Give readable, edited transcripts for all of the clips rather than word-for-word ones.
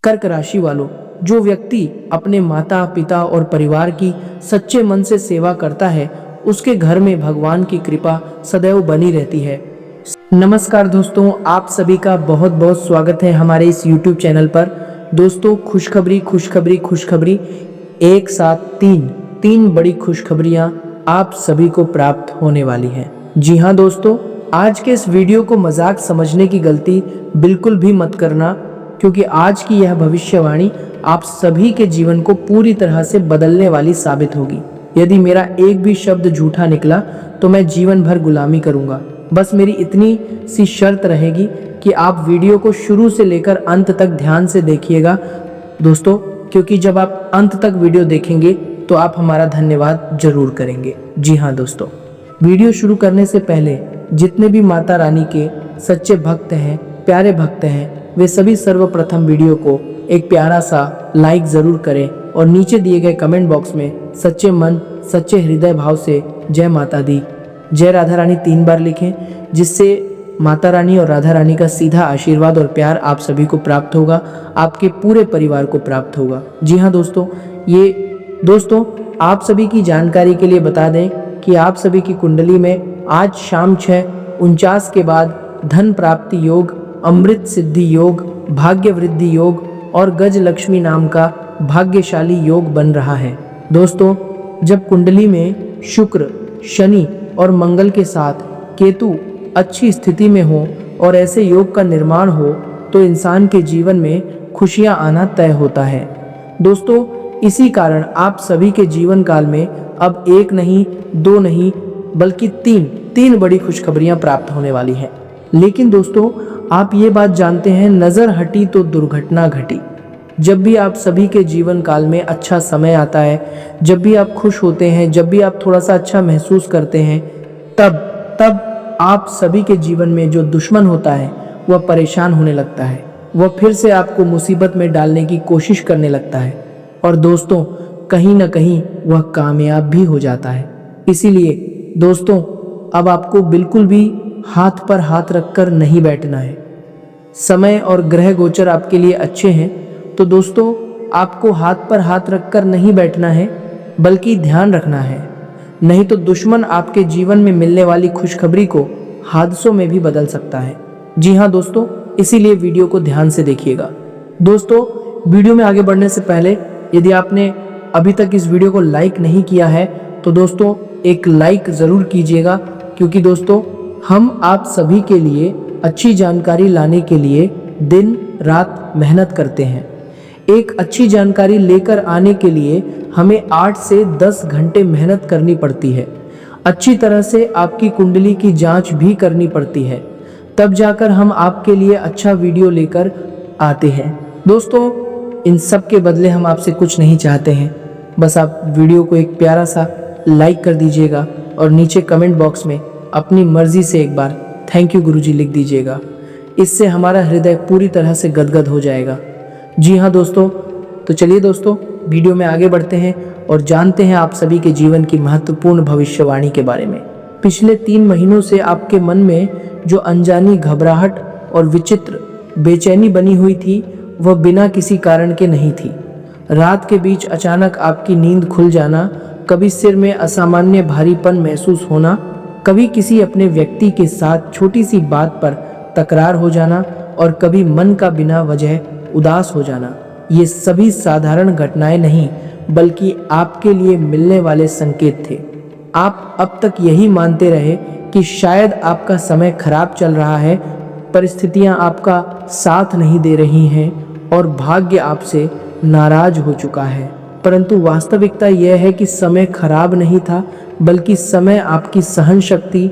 कर्क राशि वालों, जो व्यक्ति अपने माता पिता और परिवार की सच्चे मन से सेवा करता है, उसके घर में भगवान की कृपा सदैव बनी रहती है। नमस्कार दोस्तों, आप सभी का बहुत बहुत स्वागत है हमारे इस YouTube चैनल पर। दोस्तों, खुशखबरी खुशखबरी खुशखबरी, एक साथ तीन बड़ी खुशखबरियां आप सभी को प्राप्त होने वाली हैं। जी हाँ दोस्तों, आज के इस वीडियो को मजाक समझने की गलती बिल्कुल भी मत करना, क्योंकि आज की यह भविष्यवाणी आप सभी के जीवन को पूरी तरह से बदलने वाली साबित होगी। यदि मेरा एक भी शब्द झूठा निकला तो मैं जीवन भर गुलामी करूंगा। बस मेरी इतनी सी शर्त रहेगी कि आप वीडियो को शुरू से लेकर अंत तक ध्यान से देखिएगा दोस्तों, क्योंकि जब आप अंत तक वीडियो देखेंगे तो आप हमारा धन्यवाद जरूर करेंगे। जी हाँ दोस्तों, वीडियो शुरू करने से पहले जितने भी माता रानी के सच्चे भक्त हैं, प्यारे भक्त हैं, वे सभी सर्वप्रथम वीडियो को एक प्यारा सा लाइक जरूर करें और नीचे दिए गए कमेंट बॉक्स में सच्चे मन सच्चे हृदय भाव से जय माता दी, जय राधा रानी 3 बार लिखें, जिससे माता रानी और राधा रानी का सीधा आशीर्वाद और प्यार आप सभी को प्राप्त होगा, आपके पूरे परिवार को प्राप्त होगा। जी हाँ दोस्तों, आप सभी की जानकारी के लिए बता दें कि आप सभी की कुंडली में आज शाम 6:49 के बाद धन प्राप्ति योग, अमृत सिद्धि योग, भाग्य वृद्धि योग और गज लक्ष्मी नाम का भाग्यशाली योग बन रहा है। दोस्तों, जब कुंडली में शुक्र, शनि और मंगल के साथ केतु अच्छी स्थिति में हो और ऐसे योग का निर्माण हो तो इंसान के जीवन में खुशियां आना तय होता है। दोस्तों, इसी कारण आप सभी के जीवन काल में अब 1 नहीं 2 नहीं बल्कि तीन बड़ी खुशखबरियां प्राप्त होने वाली हैं। लेकिन दोस्तों, आप ये बात जानते हैं, नजर हटी तो दुर्घटना घटी। जब भी आप सभी के जीवन काल में अच्छा समय आता है, जब भी आप खुश होते हैं, जब भी आप थोड़ा सा अच्छा महसूस करते हैं, तब आप सभी के जीवन में जो दुश्मन होता है वह परेशान होने लगता है, वह फिर से आपको मुसीबत में डालने की कोशिश करने लगता है और दोस्तों कहीं ना कहीं वह कामयाब भी हो जाता है। इसीलिए दोस्तों, अब आपको बिल्कुल भी हाथ पर हाथ रखकर नहीं बैठना है। समय और ग्रह गोचर आपके लिए अच्छे हैं, तो दोस्तों आपको हाथ पर हाथ रखकर नहीं बैठना है, बल्कि ध्यान रखना है, नहीं तो दुश्मन आपके जीवन में मिलने वाली खुशखबरी को हादसों में भी बदल सकता है। जी हाँ दोस्तों, इसीलिए वीडियो को ध्यान से देखिएगा। दोस्तों, वीडियो में आगे बढ़ने से पहले यदि आपने अभी तक इस वीडियो को लाइक नहीं किया है तो दोस्तों एक लाइक ज़रूर कीजिएगा, क्योंकि दोस्तों हम आप सभी के लिए अच्छी जानकारी लाने के लिए दिन रात मेहनत करते हैं। एक अच्छी जानकारी लेकर आने के लिए हमें 8 से 10 घंटे मेहनत करनी पड़ती है। अच्छी तरह से आपकी कुंडली की जांच भी करनी पड़ती है, तब जाकर हम आपके लिए अच्छा वीडियो लेकर आते हैं। दोस्तों, इन सब के बदले हम आपसे कुछ नहीं चाहते हैं, बस आप वीडियो को एक प्यारा सा लाइक कर दीजिएगा और नीचे कमेंट बॉक्स में अपनी मर्जी से एक बार थैंक यू गुरुजी लिख दीजिएगा। इससे हमारा हृदय पूरी तरह से गदगद हो जाएगा। जी हाँ दोस्तों, तो चलिए दोस्तों वीडियो में आगे बढ़ते हैं और जानते हैं आप सभी के जीवन की महत्वपूर्ण भविष्यवाणी के बारे में। पिछले 3 महीनों से आपके मन में जो अनजानी घबराहट और विचित्र बेचैनी बनी हुई थी, वह बिना किसी कारण के नहीं थी। रात के बीच अचानक आपकी नींद खुल जाना, कभी सिर में असामान्य भारीपन महसूस होना, कभी किसी अपने व्यक्ति के साथ छोटी सी बात पर तकरार हो जाना और कभी मन का बिना वजह उदास हो जाना, ये सभी साधारण घटनाएं नहीं बल्कि आपके लिए मिलने वाले संकेत थे। आप अब तक यही मानते रहे कि शायद आपका समय खराब चल रहा है, परिस्थितियां आपका साथ नहीं दे रही हैं और भाग्य आपसे नाराज हो चुका है, परंतु वास्तविकता यह है कि समय खराब नहीं था, बल्कि समय आपकी सहन शक्ति,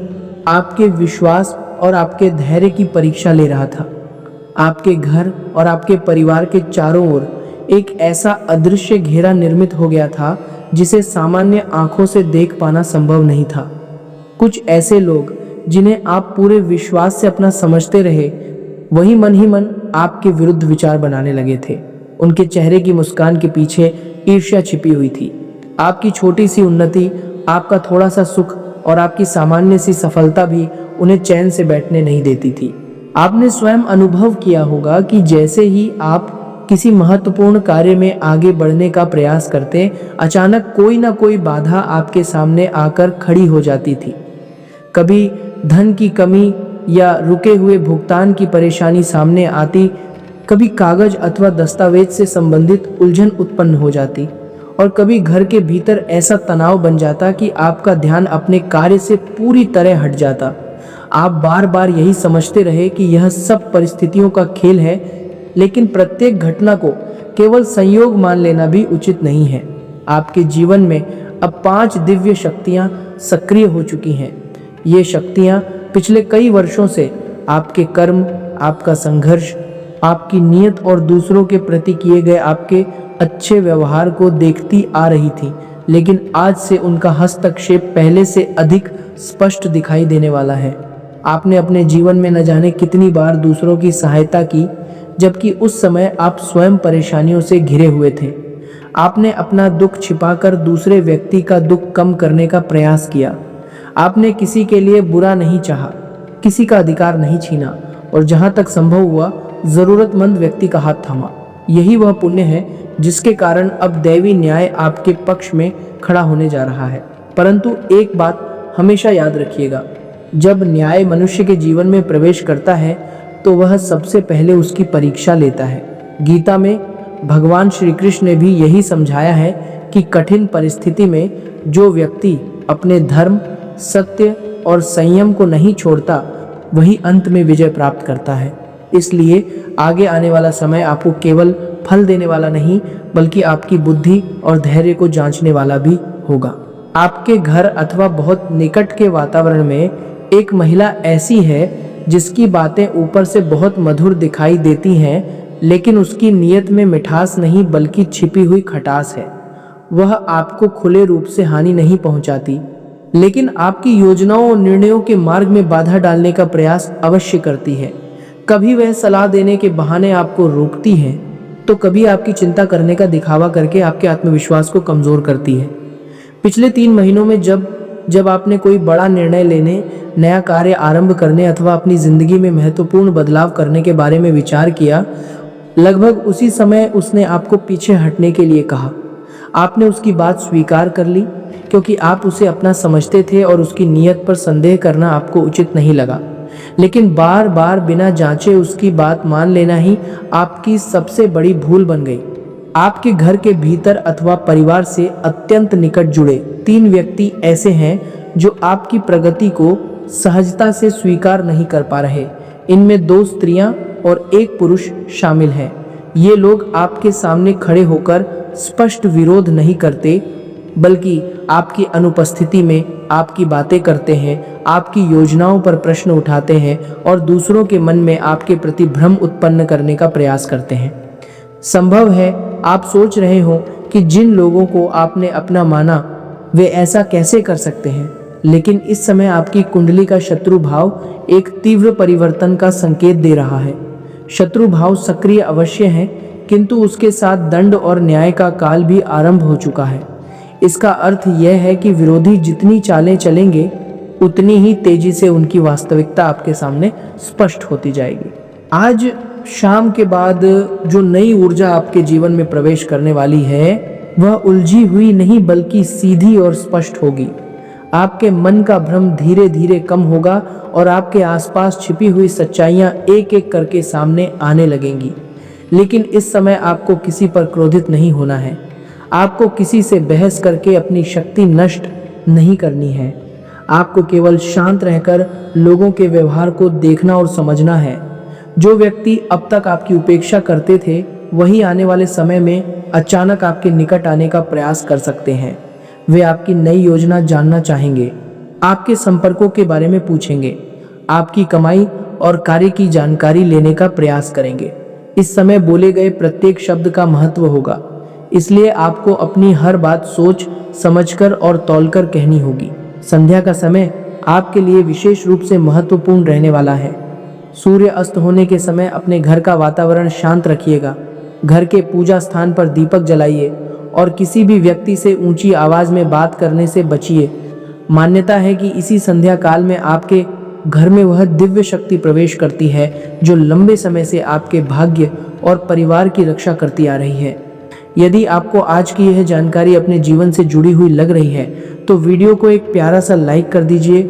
आपके विश्वास और आपके धैर्य की परीक्षा ले रहा था। आपके घर और आपके परिवार के चारों ओर एक ऐसा अदृश्य घेरा निर्मित हो गया था जिसे सामान्य आंखों से देख पाना संभव नहीं था। कुछ ऐसे लोग जिन्हें आप पूरे विश्वास से अपना समझते रहे, वही मन ही मन आपके विरुद्ध विचार बनाने लगे थे। उनके चेहरे की मुस्कान के पीछे ईर्ष्या छिपी हुई थी। आपकी छोटी सी उन्नति, आपका थोड़ा सा सुख और आपकी सामान्य सी सफलता भी उन्हें चैन से बैठने नहीं देती थी। आपने स्वयं अनुभव किया होगा कि जैसे ही आप किसी महत्वपूर्ण कार्य में आगे बढ़ने का प्रयास करते, अचानक कोई ना कोई बाधा आपके सामने आकर खड़ी हो जाती थी। कभी धन की कमी या रुके हुए भुगतान की परेशानी सामने आती, कभी कागज अथवा दस्तावेज से संबंधित उलझन उत्पन्न हो जाती, और कभी घर के भीतर ऐसा तनाव बन जाता कि आपका ध्यान अपने कार्य से पूरी तरह हट जाता। आप बार बार यही समझते रहे कि यह सब परिस्थितियों का खेल है, लेकिन प्रत्येक घटना को केवल संयोग मान लेना भी उचित नहीं है। आपके जीवन में अब 5 दिव्य शक्तियां सक्रिय हो चुकी हैं। ये शक्तियां पिछले कई वर्षों से आपके कर्म, आपका संघर्ष, आपकी नीयत और दूसरों के प्रति किए गए आपके अच्छे व्यवहार को देखती आ रही थी, लेकिन आज से उनका हस्तक्षेप पहले से अधिक स्पष्ट दिखाई देने वाला है। आपने अपने जीवन में न जाने कितनी बार दूसरों की सहायता की, जबकि उस समय आप स्वयं परेशानियों से घिरे हुए थे। आपने अपना दुख छिपाकर दूसरे व्यक्ति का दुख कम करने का प्रयास किया। आपने किसी के लिए बुरा नहीं चाहा, किसी का अधिकार नहीं छीना, और जहां तक संभव हुआ जरूरतमंद व्यक्ति का हाथ थामा। यही वह पुण्य है जिसके कारण अब दैवी न्याय आपके पक्ष में खड़ा होने जा रहा है। परंतु एक बात हमेशा याद रखिएगा, जब न्याय मनुष्य के जीवन में प्रवेश करता है तो वह सबसे पहले उसकी परीक्षा लेता है। गीता में भगवान श्री कृष्ण ने भी यही समझाया है कि कठिन परिस्थिति में जो व्यक्ति अपने धर्म, सत्य और संयम को नहीं छोड़ता, वही अंत में विजय प्राप्त करता है। इसलिए आगे आने वाला समय आपको केवल फल देने वाला नहीं, बल्कि आपकी बुद्धि और धैर्य को जांचने वाला भी होगा। आपके घर अथवा बहुत निकट के वातावरण में एक महिला ऐसी है जिसकी बातें ऊपर से बहुत मधुर दिखाई देती हैं, लेकिन उसकी नीयत में मिठास नहीं बल्कि छिपी हुई खटास है। वह आपको खुले रूप से हानि नहीं पहुंचाती, लेकिन आपकी योजनाओं और निर्णयों के मार्ग में बाधा डालने का प्रयास अवश्य करती है। कभी वह सलाह देने के बहाने आपको रोकती है, तो कभी आपकी चिंता करने का दिखावा करके आपके आत्मविश्वास को कमजोर करती है। पिछले 3 महीनों में जब आपने कोई बड़ा निर्णय लेने, नया कार्य आरंभ करने अथवा अपनी जिंदगी में महत्वपूर्ण बदलाव करने के बारे में विचार किया, लगभग उसी समय उसने आपको पीछे हटने के लिए कहा। आपने उसकी बात स्वीकार कर ली क्योंकि आप उसे अपना समझते थे और उसकी नीयत पर संदेह करना आपको उचित नहीं लगा। लेकिन बार बार बिना जांचे उसकी बात मान लेना ही आपकी सबसे बड़ी भूल बन गई। आपके घर के भीतर अथवा परिवार से अत्यंत निकट जुड़े 3 व्यक्ति ऐसे हैं जो आपकी प्रगति को सहजता से स्वीकार नहीं कर पा रहे। इनमें 2 स्त्रियां और 1 पुरुष शामिल हैं। ये लोग आपके सामने खड़े होकर स्पष्ट विरोध नहीं करते, बल्कि आपकी अनुपस्थिति में आपकी बातें करते हैं, आपकी योजनाओं पर प्रश्न उठाते हैं और दूसरों के मन में आपके प्रति भ्रम उत्पन्न करने का प्रयास करते हैं। संभव है आप सोच रहे हो कि जिन लोगों को आपने अपना माना वे ऐसा कैसे कर सकते हैं, लेकिन इस समय आपकी कुंडली का शत्रु भाव एक तीव्र परिवर्तन का संकेत दे रहा है। शत्रु भाव सक्रिय अवश्य है, किंतु उसके साथ दंड और न्याय का काल भी आरंभ हो चुका है। इसका अर्थ यह है कि विरोधी जितनी चालें चलेंगे, उतनी ही तेजी से उनकी वास्तविकता आपके सामने स्पष्ट होती जाएगी। आज शाम के बाद जो नई ऊर्जा आपके जीवन में प्रवेश करने वाली है, वह उलझी हुई नहीं बल्कि सीधी और स्पष्ट होगी। आपके मन का भ्रम धीरे धीरे कम होगा और आपके आसपास छिपी हुई सच्चाइयां एक एक करके सामने आने लगेंगी। लेकिन इस समय आपको किसी पर क्रोधित नहीं होना है। आपको किसी से बहस करके अपनी शक्ति नष्ट नहीं करनी है। आपको केवल शांत रहकर लोगों के व्यवहार को देखना और समझना है। जो व्यक्ति अब तक आपकी उपेक्षा करते थे, वही आने वाले समय में अचानक आपके निकट आने का प्रयास कर सकते हैं। वे आपकी नई योजना जानना चाहेंगे, आपके संपर्कों के बारे में पूछेंगे, आपकी कमाई और कार्य की जानकारी लेने का प्रयास करेंगे। इस समय बोले गए प्रत्येक शब्द का महत्व होगा, इसलिए आपको अपनी हर बात सोच समझकर और तौलकर कहनी होगी। संध्या का समय आपके लिए विशेष रूप से महत्वपूर्ण रहने वाला है। सूर्य अस्त होने के समय अपने घर का वातावरण शांत रखिएगा। घर के पूजा स्थान पर दीपक जलाइए और किसी भी व्यक्ति से ऊंची आवाज में बात करने से बचिए। मान्यता है कि इसी संध्या काल में आपके घर में वह दिव्य शक्ति प्रवेश करती है जो लंबे समय से आपके भाग्य और परिवार की रक्षा करती आ रही है। यदि आपको आज की यह जानकारी अपने जीवन से जुड़ी हुई लग रही है तो वीडियो को एक प्यारा सा लाइक कर दीजिए,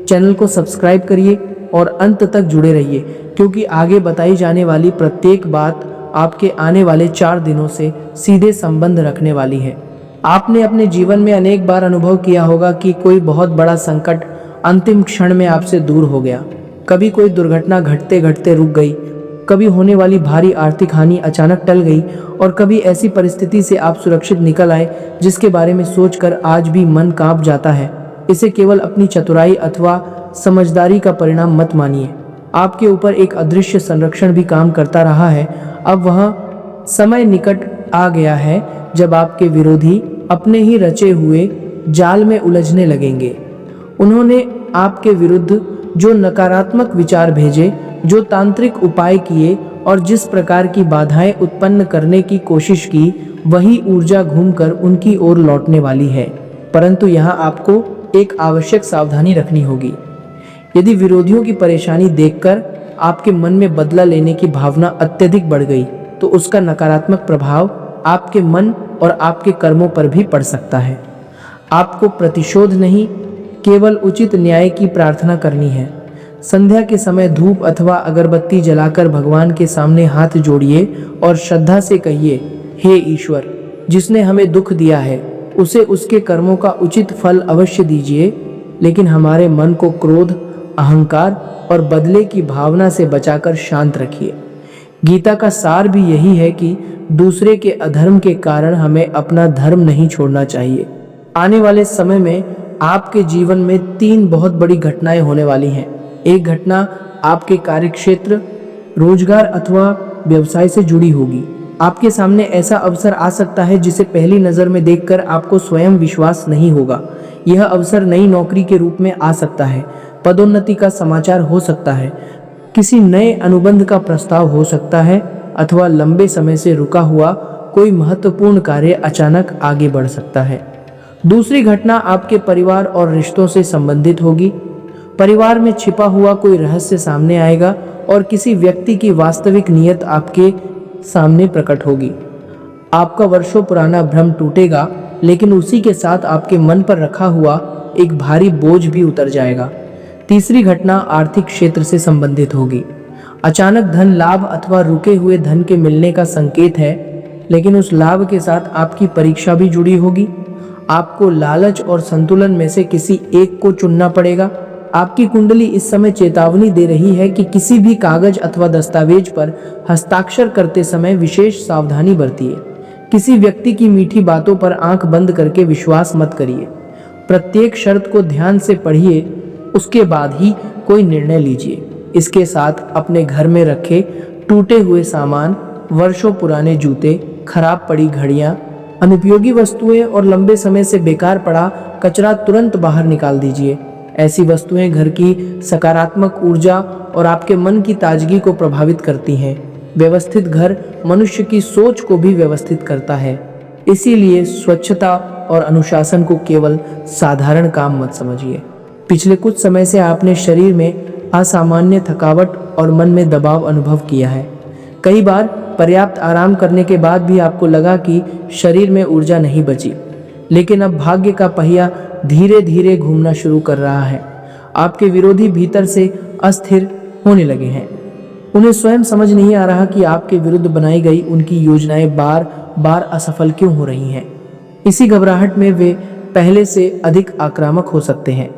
चैनल को सब्सक्राइब करिए और अंत तक जुड़े रहिए, क्योंकि आगे बताई जाने वाली प्रत्येक बात आपके आने वाले 4 दिनों से सीधे संबंध रखने वाली है। आपने अपने जीवन में अनेक बार अनुभव किया होगा कि कोई बहुत बड़ा संकट अंतिम क्षण में आपसे दूर हो गया। कभी कोई दुर्घटना घटते घटते रुक गई, कभी होने वाली भारी आर्थिक हानि अचानक टल गई और कभी ऐसी परिस्थिति से आप सुरक्षित निकल आए जिसके बारे में सोचकर आज भी मन कांप जाता है। इसे केवल अपनी चतुराई अथवा समझदारी का परिणाम मत मानिए। आपके ऊपर एक अदृश्य संरक्षण भी काम करता रहा है। अब वह समय निकट आ गया है जब आपके विरोधी अपने ही रचे हुए जाल में उलझने लगेंगे। उन्होंने आपके विरुद्ध जो नकारात्मक विचार भेजे, जो तांत्रिक उपाय किए और जिस प्रकार की बाधाएं उत्पन्न करने की कोशिश की, वही ऊर्जा घूमकर उनकी ओर लौटने वाली है। परंतु यहाँ आपको एक आवश्यक सावधानी रखनी होगी। यदि विरोधियों की परेशानी देखकर आपके मन में बदला लेने की भावना अत्यधिक बढ़ गई तो उसका नकारात्मक प्रभाव आपके मन और आपके कर्मों पर भी पड़ सकता है। आपको प्रतिशोध नहीं, केवल उचित न्याय की प्रार्थना करनी है। संध्या के समय धूप अथवा अगरबत्ती जलाकर भगवान के सामने हाथ जोड़िए और श्रद्धा से कहिए, हे ईश्वर, जिसने हमें दुख दिया है उसे उसके कर्मों का उचित फल अवश्य दीजिए, लेकिन हमारे मन को क्रोध, अहंकार और बदले की भावना से बचाकर शांत रखिए। गीता का सार भी यही है कि दूसरे के अधर्म के कारण हमें अपना धर्म नहीं छोड़ना चाहिए। आने वाले समय में आपके जीवन में 3 बहुत बड़ी घटनाएं होने वाली हैं। एक घटना आपके कार्यक्षेत्र, रोजगार अथवा व्यवसाय से जुड़ी होगी। आपके सामने ऐसा अवसर आ सकता है जिसे पहली नज़र में देखकर आपको स्वयं विश्वास नहीं होगा। यह अवसर नई नौकरी के रूप में आ सकता है, पदोन्नति का समाचार हो सकता है, किसी नए अनुबंध का प्रस्ताव हो सकता है अथवा लंबे समय से रुका हुआ कोई महत्वपूर्ण कार्य अचानक आगे बढ़ सकता है। दूसरी घटना आपके परिवार और रिश्तों से संबंधित होगी। परिवार में छिपा हुआ कोई रहस्य सामने आएगा और किसी व्यक्ति की वास्तविक नीयत आपके सामने प्रकट होगी। आपका वर्षों पुराना भ्रम टूटेगा, लेकिन उसी के साथ आपके मन पर रखा हुआ एक भारी बोझ भी उतर जाएगा। तीसरी घटना आर्थिक क्षेत्र से संबंधित होगी। अचानक धन लाभ अथवा रुके हुए धन के मिलने का संकेत है, लेकिन उस लाभ के साथ आपकी परीक्षा भी जुड़ी होगी। आपको लालच और संतुलन में से किसी एक को चुनना पड़ेगा। आपकी कुंडली इस समय चेतावनी दे रही है कि किसी भी कागज अथवा दस्तावेज पर हस्ताक्षर करते समय विशेष सावधानी बरतिए। किसी व्यक्ति की मीठी बातों पर आंख बंद करके विश्वास मत करिए। प्रत्येक शर्त को ध्यान से पढ़िए, उसके बाद ही कोई निर्णय लीजिए। इसके साथ अपने घर में रखे टूटे हुए सामान, वर्षों पुराने जूते, खराब पड़ी घड़ियां, अनुपयोगी वस्तुएं और लंबे समय से बेकार पड़ा कचरा तुरंत बाहर निकाल दीजिए। ऐसी वस्तुएं घर की सकारात्मक ऊर्जा और आपके मन की ताजगी को प्रभावित करती हैं। व्यवस्थित घर मनुष्य की सोच को भी व्यवस्थित करता है। इसीलिए स्वच्छता और अनुशासन को केवल साधारण काम मत समझिए। पिछले कुछ समय से आपने शरीर में असामान्य थकावट और मन में दबाव अनुभव किया है। कई बार पर्याप्त आराम करने के बाद भी आपको लगा कि शरीर में ऊर्जा नहीं बची, लेकिन अब भाग्य का पहिया धीरे धीरे घूमना शुरू कर रहा है। आपके विरोधी भीतर से अस्थिर होने लगे हैं। उन्हें स्वयं समझ नहीं आ रहा कि आपके विरुद्ध बनाई गई उनकी योजनाएं बार बार असफल क्यों हो रही हैं। इसी घबराहट में वे पहले से अधिक आक्रामक हो सकते हैं।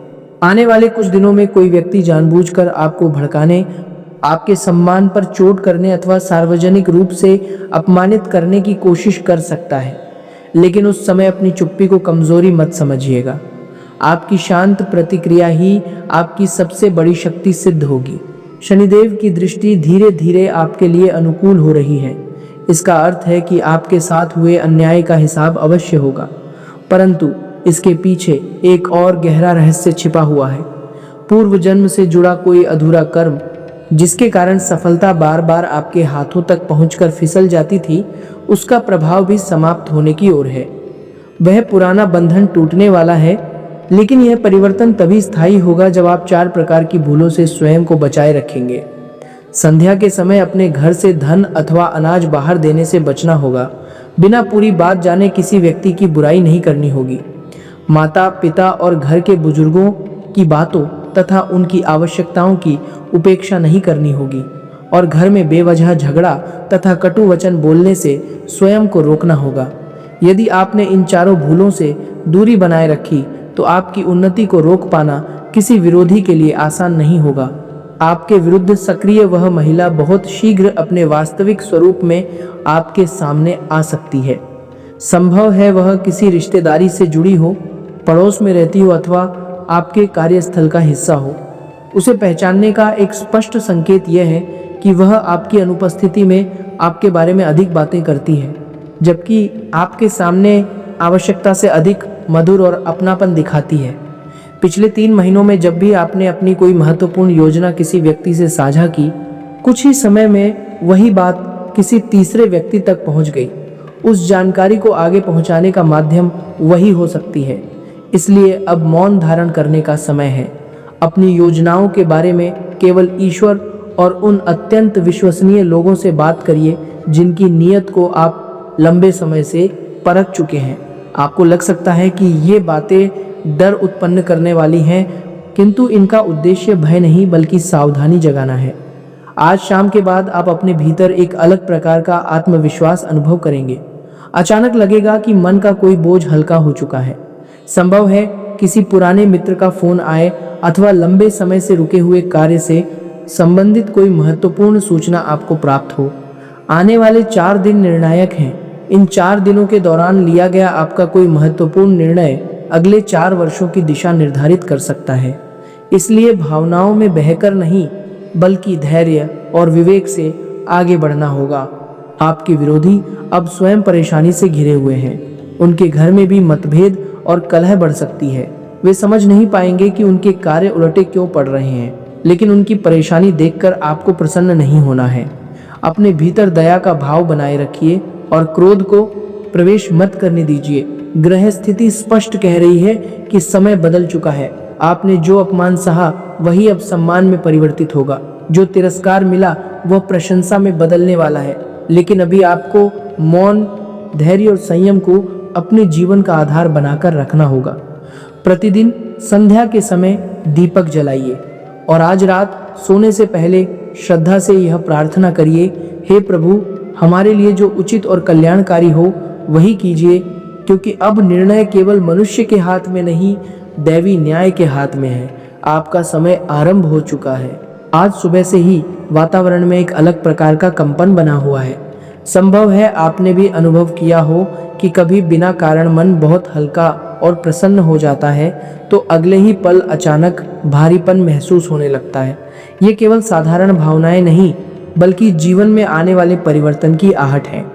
आने वाले कुछ दिनों में कोई व्यक्ति जानबूझकर आपको भड़काने, आपके सम्मान पर चोट करने अथवा सार्वजनिक रूप से अपमानित करने की कोशिश कर सकता है, लेकिन उस समय अपनी चुप्पी को कमजोरी मत समझिएगा। आपकी शांत प्रतिक्रिया ही आपकी सबसे बड़ी शक्ति सिद्ध होगी। शनिदेव की दृष्टि धीरे धीरे आपके लिए अनुकूल हो रही है। इसका अर्थ है कि आपके साथ हुए अन्याय का हिसाब अवश्य होगा, परंतु इसके पीछे एक और गहरा रहस्य छिपा हुआ है। पूर्व जन्म से जुड़ा कोई अधूरा कर्म, जिसके कारण सफलता बार बार आपके हाथों तक पहुंचकर फिसल जाती थी, उसका प्रभाव भी समाप्त होने की ओर है। वह पुराना बंधन टूटने वाला है, लेकिन यह परिवर्तन तभी स्थायी होगा जब आप 4 प्रकार की भूलों से स्वयं को बचाए रखेंगे। संध्या के समय अपने घर से धन अथवा अनाज बाहर देने से बचना होगा। बिना पूरी बात जाने किसी व्यक्ति की बुराई नहीं करनी होगी। माता पिता और घर के बुजुर्गों की बातों तथा उनकी आवश्यकताओं की उपेक्षा नहीं करनी होगी और घर में बेवजह झगड़ा तथा कटु वचन बोलने से स्वयं को रोकना होगा। यदि आपने इन चारों भूलों से दूरी बनाए रखी तो आपकी उन्नति को रोक पाना किसी विरोधी के लिए आसान नहीं होगा। आपके विरुद्ध सक्रिय वह महिला बहुत शीघ्र अपने वास्तविक स्वरूप में आपके सामने आ सकती है। संभव है वह किसी रिश्तेदारी से जुड़ी हो, पड़ोस में रहती हो अथवा आपके कार्यस्थल का हिस्सा हो। उसे पहचानने का एक स्पष्ट संकेत यह है कि वह आपकी अनुपस्थिति में आपके बारे में अधिक बातें करती है, जबकि आपके सामने आवश्यकता से अधिक मधुर और अपनापन दिखाती है। पिछले 3 महीनों में जब भी आपने अपनी कोई महत्वपूर्ण योजना किसी व्यक्ति से साझा की, कुछ ही समय में वही बात किसी तीसरे व्यक्ति तक पहुंच गई। उस जानकारी को आगे पहुंचाने का माध्यम वही हो सकती है। इसलिए अब मौन धारण करने का समय है। अपनी योजनाओं के बारे में केवल ईश्वर और उन अत्यंत विश्वसनीय लोगों से बात करिए जिनकी नीयत को आप लंबे समय से परख चुके हैं। आपको लग सकता है कि ये बातें डर उत्पन्न करने वाली हैं, किंतु इनका उद्देश्य भय नहीं बल्कि सावधानी जगाना है। आज शाम के बाद आप अपने भीतर एक अलग प्रकार का आत्मविश्वास अनुभव करेंगे। अचानक लगेगा कि मन का कोई बोझ हल्का हो चुका है। संभव है किसी पुराने मित्र का फोन आए अथवा लंबे समय से रुके हुए कार्य से संबंधित कोई महत्वपूर्ण सूचना आपको प्राप्त हो। आने वाले 4 दिन निर्णायक हैं। इन 4 दिनों के दौरान लिया गया आपका कोई महत्वपूर्ण निर्णय अगले 4 वर्षों की दिशा निर्धारित कर सकता है। इसलिए भावनाओं में बहकर नहीं बल्कि धैर्य और विवेक से आगे बढ़ना होगा। आपके विरोधी अब स्वयं परेशानी से घिरे हुए हैं। उनके घर में भी मतभेद और कलह बढ़ सकती है। वे समझ नहीं पाएंगे कि उनके कार्य उलटे क्यों पड़ रहे हैं, लेकिन उनकी परेशानी देखकर आपको प्रसन्न नहीं होना है। अपने भीतर दया का भाव बनाए रखिए और क्रोध को प्रवेश मत करने दीजिए। ग्रह स्थिति स्पष्ट कह रही है कि समय बदल चुका है। आपने जो अपमान सहा वही अब सम्मान में परिवर्तित होगा। जो तिरस्कार मिला वह प्रशंसा में बदलने वाला है। लेकिन अभी आपको मौन, धैर्य और संयम को अपने जीवन का आधार बनाकर रखना होगा। प्रतिदिन संध्या के समय दीपक जलाइए और आज रात सोने से पहले श्रद्धा से यह प्रार्थना करिए, हे प्रभु, हमारे लिए जो उचित और कल्याणकारी हो वही कीजिए, क्योंकि अब निर्णय केवल मनुष्य के हाथ में नहीं, दैवी न्याय के हाथ में है। आपका समय आरंभ हो चुका है। आज सुबह से ही वातावरण में एक अलग प्रकार का कंपन बना हुआ है। संभव है आपने भी अनुभव किया हो कि कभी बिना कारण मन बहुत हल्का और प्रसन्न हो जाता है तो अगले ही पल अचानक भारीपन महसूस होने लगता है। ये केवल साधारण भावनाएं नहीं बल्कि जीवन में आने वाले परिवर्तन की आहट है।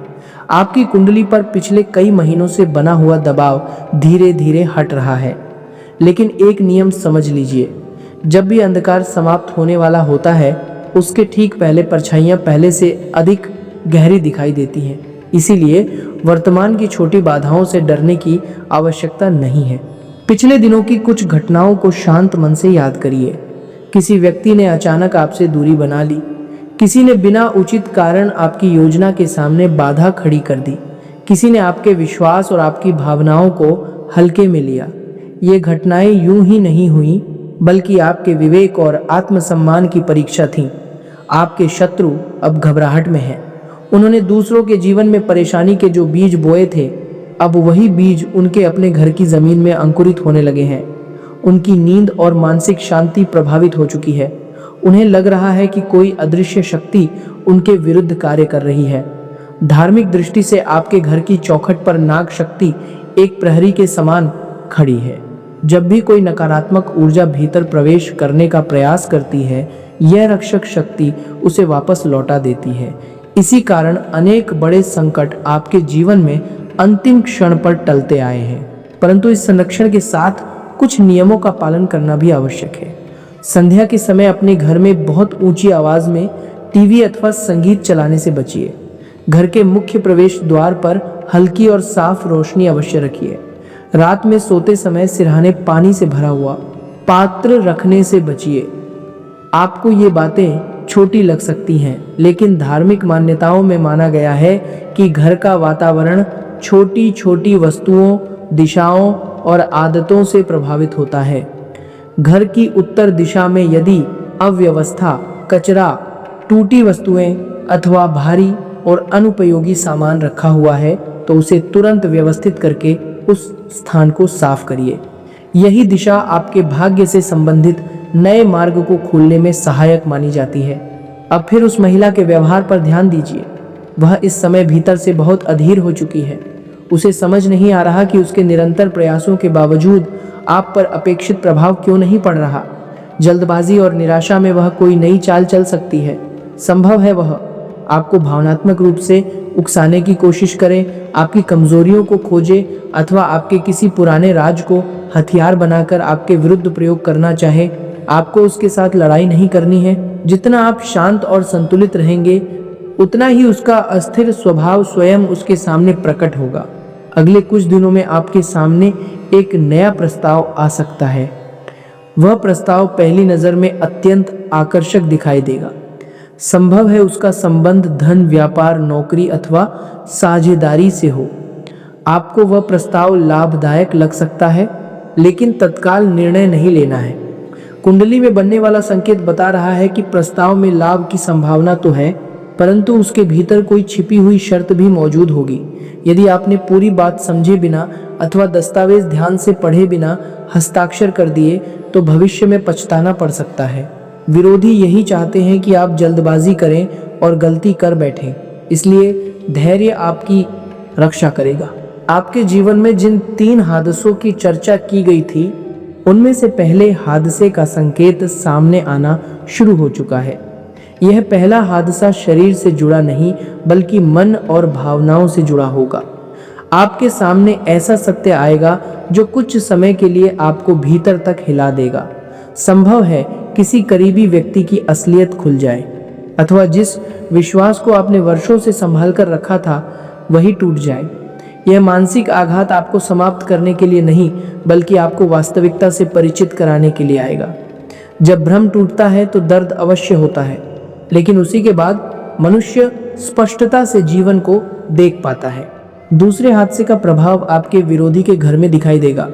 आपकी कुंडली पर पिछले कई महीनों से बना हुआ दबाव धीरे धीरे हट रहा है। लेकिन एक नियम समझ लीजिए, जब भी अंधकार समाप्त होने वाला होता है उसके ठीक पहले परछाइयां पहले से अधिक गहरी दिखाई देती हैं। इसीलिए वर्तमान की छोटी बाधाओं से डरने की आवश्यकता नहीं है। पिछले दिनों की कुछ घटनाओं को शांत मन से याद करिए। किसी व्यक्ति ने अचानक आपसे दूरी बना ली, किसी ने बिना उचित कारण आपकी योजना के सामने बाधा खड़ी कर दी, किसी ने आपके विश्वास और आपकी भावनाओं को हल्के में लिया। ये घटनाएं यूं ही नहीं हुई बल्कि आपके विवेक और आत्मसम्मान की परीक्षा थी। आपके शत्रु अब घबराहट में हैं। उन्होंने दूसरों के जीवन में परेशानी के जो बीज बोए थे, अब वही बीज उनके अपने घर की जमीन में अंकुरित होने लगे हैं। उनकी नींद और मानसिक शांति प्रभावित हो चुकी है। उन्हें लग रहा है कि कोई अदृश्य शक्ति उनके विरुद्ध कार्य कर रही है। धार्मिक दृष्टि से आपके घर की चौखट पर नाग शक्ति एक प्रहरी के समान खड़ी है। जब भी कोई नकारात्मक ऊर्जा भीतर प्रवेश करने का प्रयास करती है, यह रक्षक शक्ति उसे वापस लौटा देती है। इसी कारण अनेक बड़े संकट आपके जीवन में अंतिम क्षण पर टलते आए हैं, परंतु इस संरक्षण के साथ कुछ नियमों का पालन करना भी आवश्यक है। संध्या के समय अपने घर में बहुत ऊंची आवाज में टीवी अथवा संगीत चलाने से बचिए। घर के मुख्य प्रवेश द्वार पर हल्की और साफ रोशनी अवश्य रखिए। रात में सोते समय सिरहाने पानी से भरा हुआ पात्र रखने से बचिए। आपको ये बातें छोटी लग सकती हैं, लेकिन धार्मिक मान्यताओं में माना गया है कि घर का वातावरण छोटी छोटी वस्तुओं, दिशाओं और आदतों से प्रभावित होता है। घर की उत्तर दिशा में यदि अव्यवस्था, कचरा, टूटी वस्तुएं अथवा भारी और अनुपयोगी सामान रखा हुआ है तो उसे तुरंत व्यवस्थित करके उस स्थान को साफ करिए। यही दिशा आपके भाग्य से संबंधित नए मार्ग को खोलने में सहायक मानी जाती है। अब फिर उस महिला के व्यवहार पर ध्यान दीजिए। वह इस समय भीतर से बहुत अधीर हो चुकी है। उसे समझ नहीं आ रहा कि उसके निरंतर प्रयासों के बावजूद आप पर अपेक्षित प्रभाव क्यों नहीं पड़ रहा। जल्दबाजी और निराशा में वह कोई नई चाल चल सकती है। संभव है वह आपको भावनात्मक रूप से उकसाने की कोशिश करे, आपकी कमजोरियों को खोजे अथवा आपके किसी पुराने राज को हथियार बनाकर आपके विरुद्ध प्रयोग करना चाहे। आपको उसके साथ लड़ाई नहीं करनी है। जितना आप शांत और संतुलित रहेंगे, उतना ही उसका अस्थिर स्वभाव स्वयं उसके सामने प्रकट होगा। अगले कुछ दिनों में आपके सामने एक नया प्रस्ताव आ सकता है। वह प्रस्ताव पहली नज़र में अत्यंत आकर्षक दिखाई देगा। संभव है उसका संबंध धन, व्यापार, नौकरी अथवा साझेदारी से हो। आपको वह प्रस्ताव लाभदायक लग सकता है, लेकिन तत्काल निर्णय नहीं लेना है। कुंडली में बनने वाला संकेत बता रहा है कि प्रस्ताव में लाभ की संभावना तो है, परंतु उसके भीतर कोई छिपी हुई शर्त भी मौजूद होगी। यदि आपने पूरी बात समझे बिना अथवा दस्तावेज ध्यान से पढ़े बिना हस्ताक्षर कर दिए तो भविष्य में पछताना पड़ सकता है। विरोधी यही चाहते हैं कि आप जल्दबाजी करें और गलती कर बैठें, इसलिए धैर्य आपकी रक्षा करेगा। आपके जीवन में जिन 3 हादसों की चर्चा की गई थी, उनमें से पहले हादसे का संकेत सामने आना शुरू हो चुका है। यह पहला हादसा शरीर से जुड़ा नहीं बल्कि मन और भावनाओं से जुड़ा होगा। आपके सामने ऐसा सत्य आएगा जो कुछ समय के लिए आपको भीतर तक हिला देगा। संभव है किसी करीबी व्यक्ति की असलियत खुल जाए अथवा जिस विश्वास को आपने वर्षों से संभाल कर रखा था वही टूट जाए। यह मानसिक आघात आपको समाप्त करने के लिए नहीं बल्कि आपको वास्तविकता से परिचित कराने के लिए आएगा। जब भ्रम टूटता है तो दर्द अवश्य होता है, लेकिन उसी के बाद मनुष्य स्पष्टता से जीवन को देख पाता है। दूसरे हादसे का प्रभाव आपके विरोधी के घर में दिखाई देगा।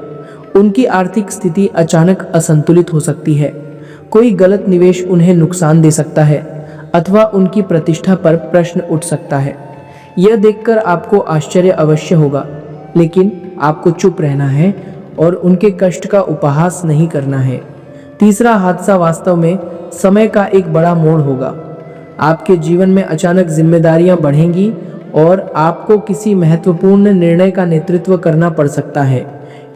उनकी आर्थिक स्थिति अचानक असंतुलित हो सकती है। कोई गलत निवेश उन्हें नुकसान दे सकता है अथवा उनकी प्रतिष्ठा पर प्रश्न उठ सकता है। यह देखकर आपको आश्चर्य अवश्य होगा, लेकिन आपको चुप रहना है और उनके कष्ट का उपहास नहीं करना है। तीसरा हादसा वास्तव में समय का एक बड़ा मोड़ होगा। आपके जीवन में अचानक जिम्मेदारियां बढ़ेंगी और आपको किसी महत्वपूर्ण निर्णय का नेतृत्व करना पड़ सकता है।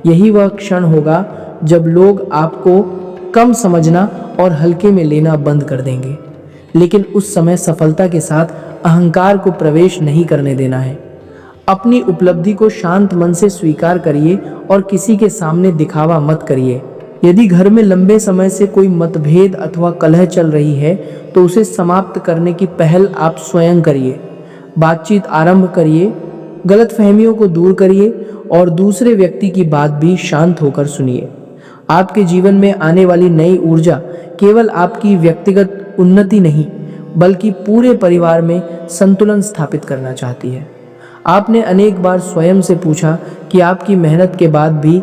यही वह क्षण होगा जब लोग आपको कम समझना और हल्के में लेना बंद कर देंगे, लेकिन उस समय सफलता के साथ अहंकार को प्रवेश नहीं करने देना है। अपनी उपलब्धि को शांत मन से स्वीकार करिए और किसी के सामने दिखावा मत करिए। यदि घर में लंबे समय से कोई मतभेद अथवा कलह चल रही है तो उसे समाप्त करने की पहल आप स्वयं करिए। बातचीत आरंभ करिए, गलतफहमियों को दूर करिए और दूसरे व्यक्ति की बात भी शांत होकर सुनिए। आपके जीवन में आने वाली नई ऊर्जा केवल आपकी व्यक्तिगत उन्नति नहीं बल्कि पूरे परिवार में संतुलन स्थापित करना चाहती है। आपने अनेक बार स्वयं से पूछा कि आपकी मेहनत के बाद भी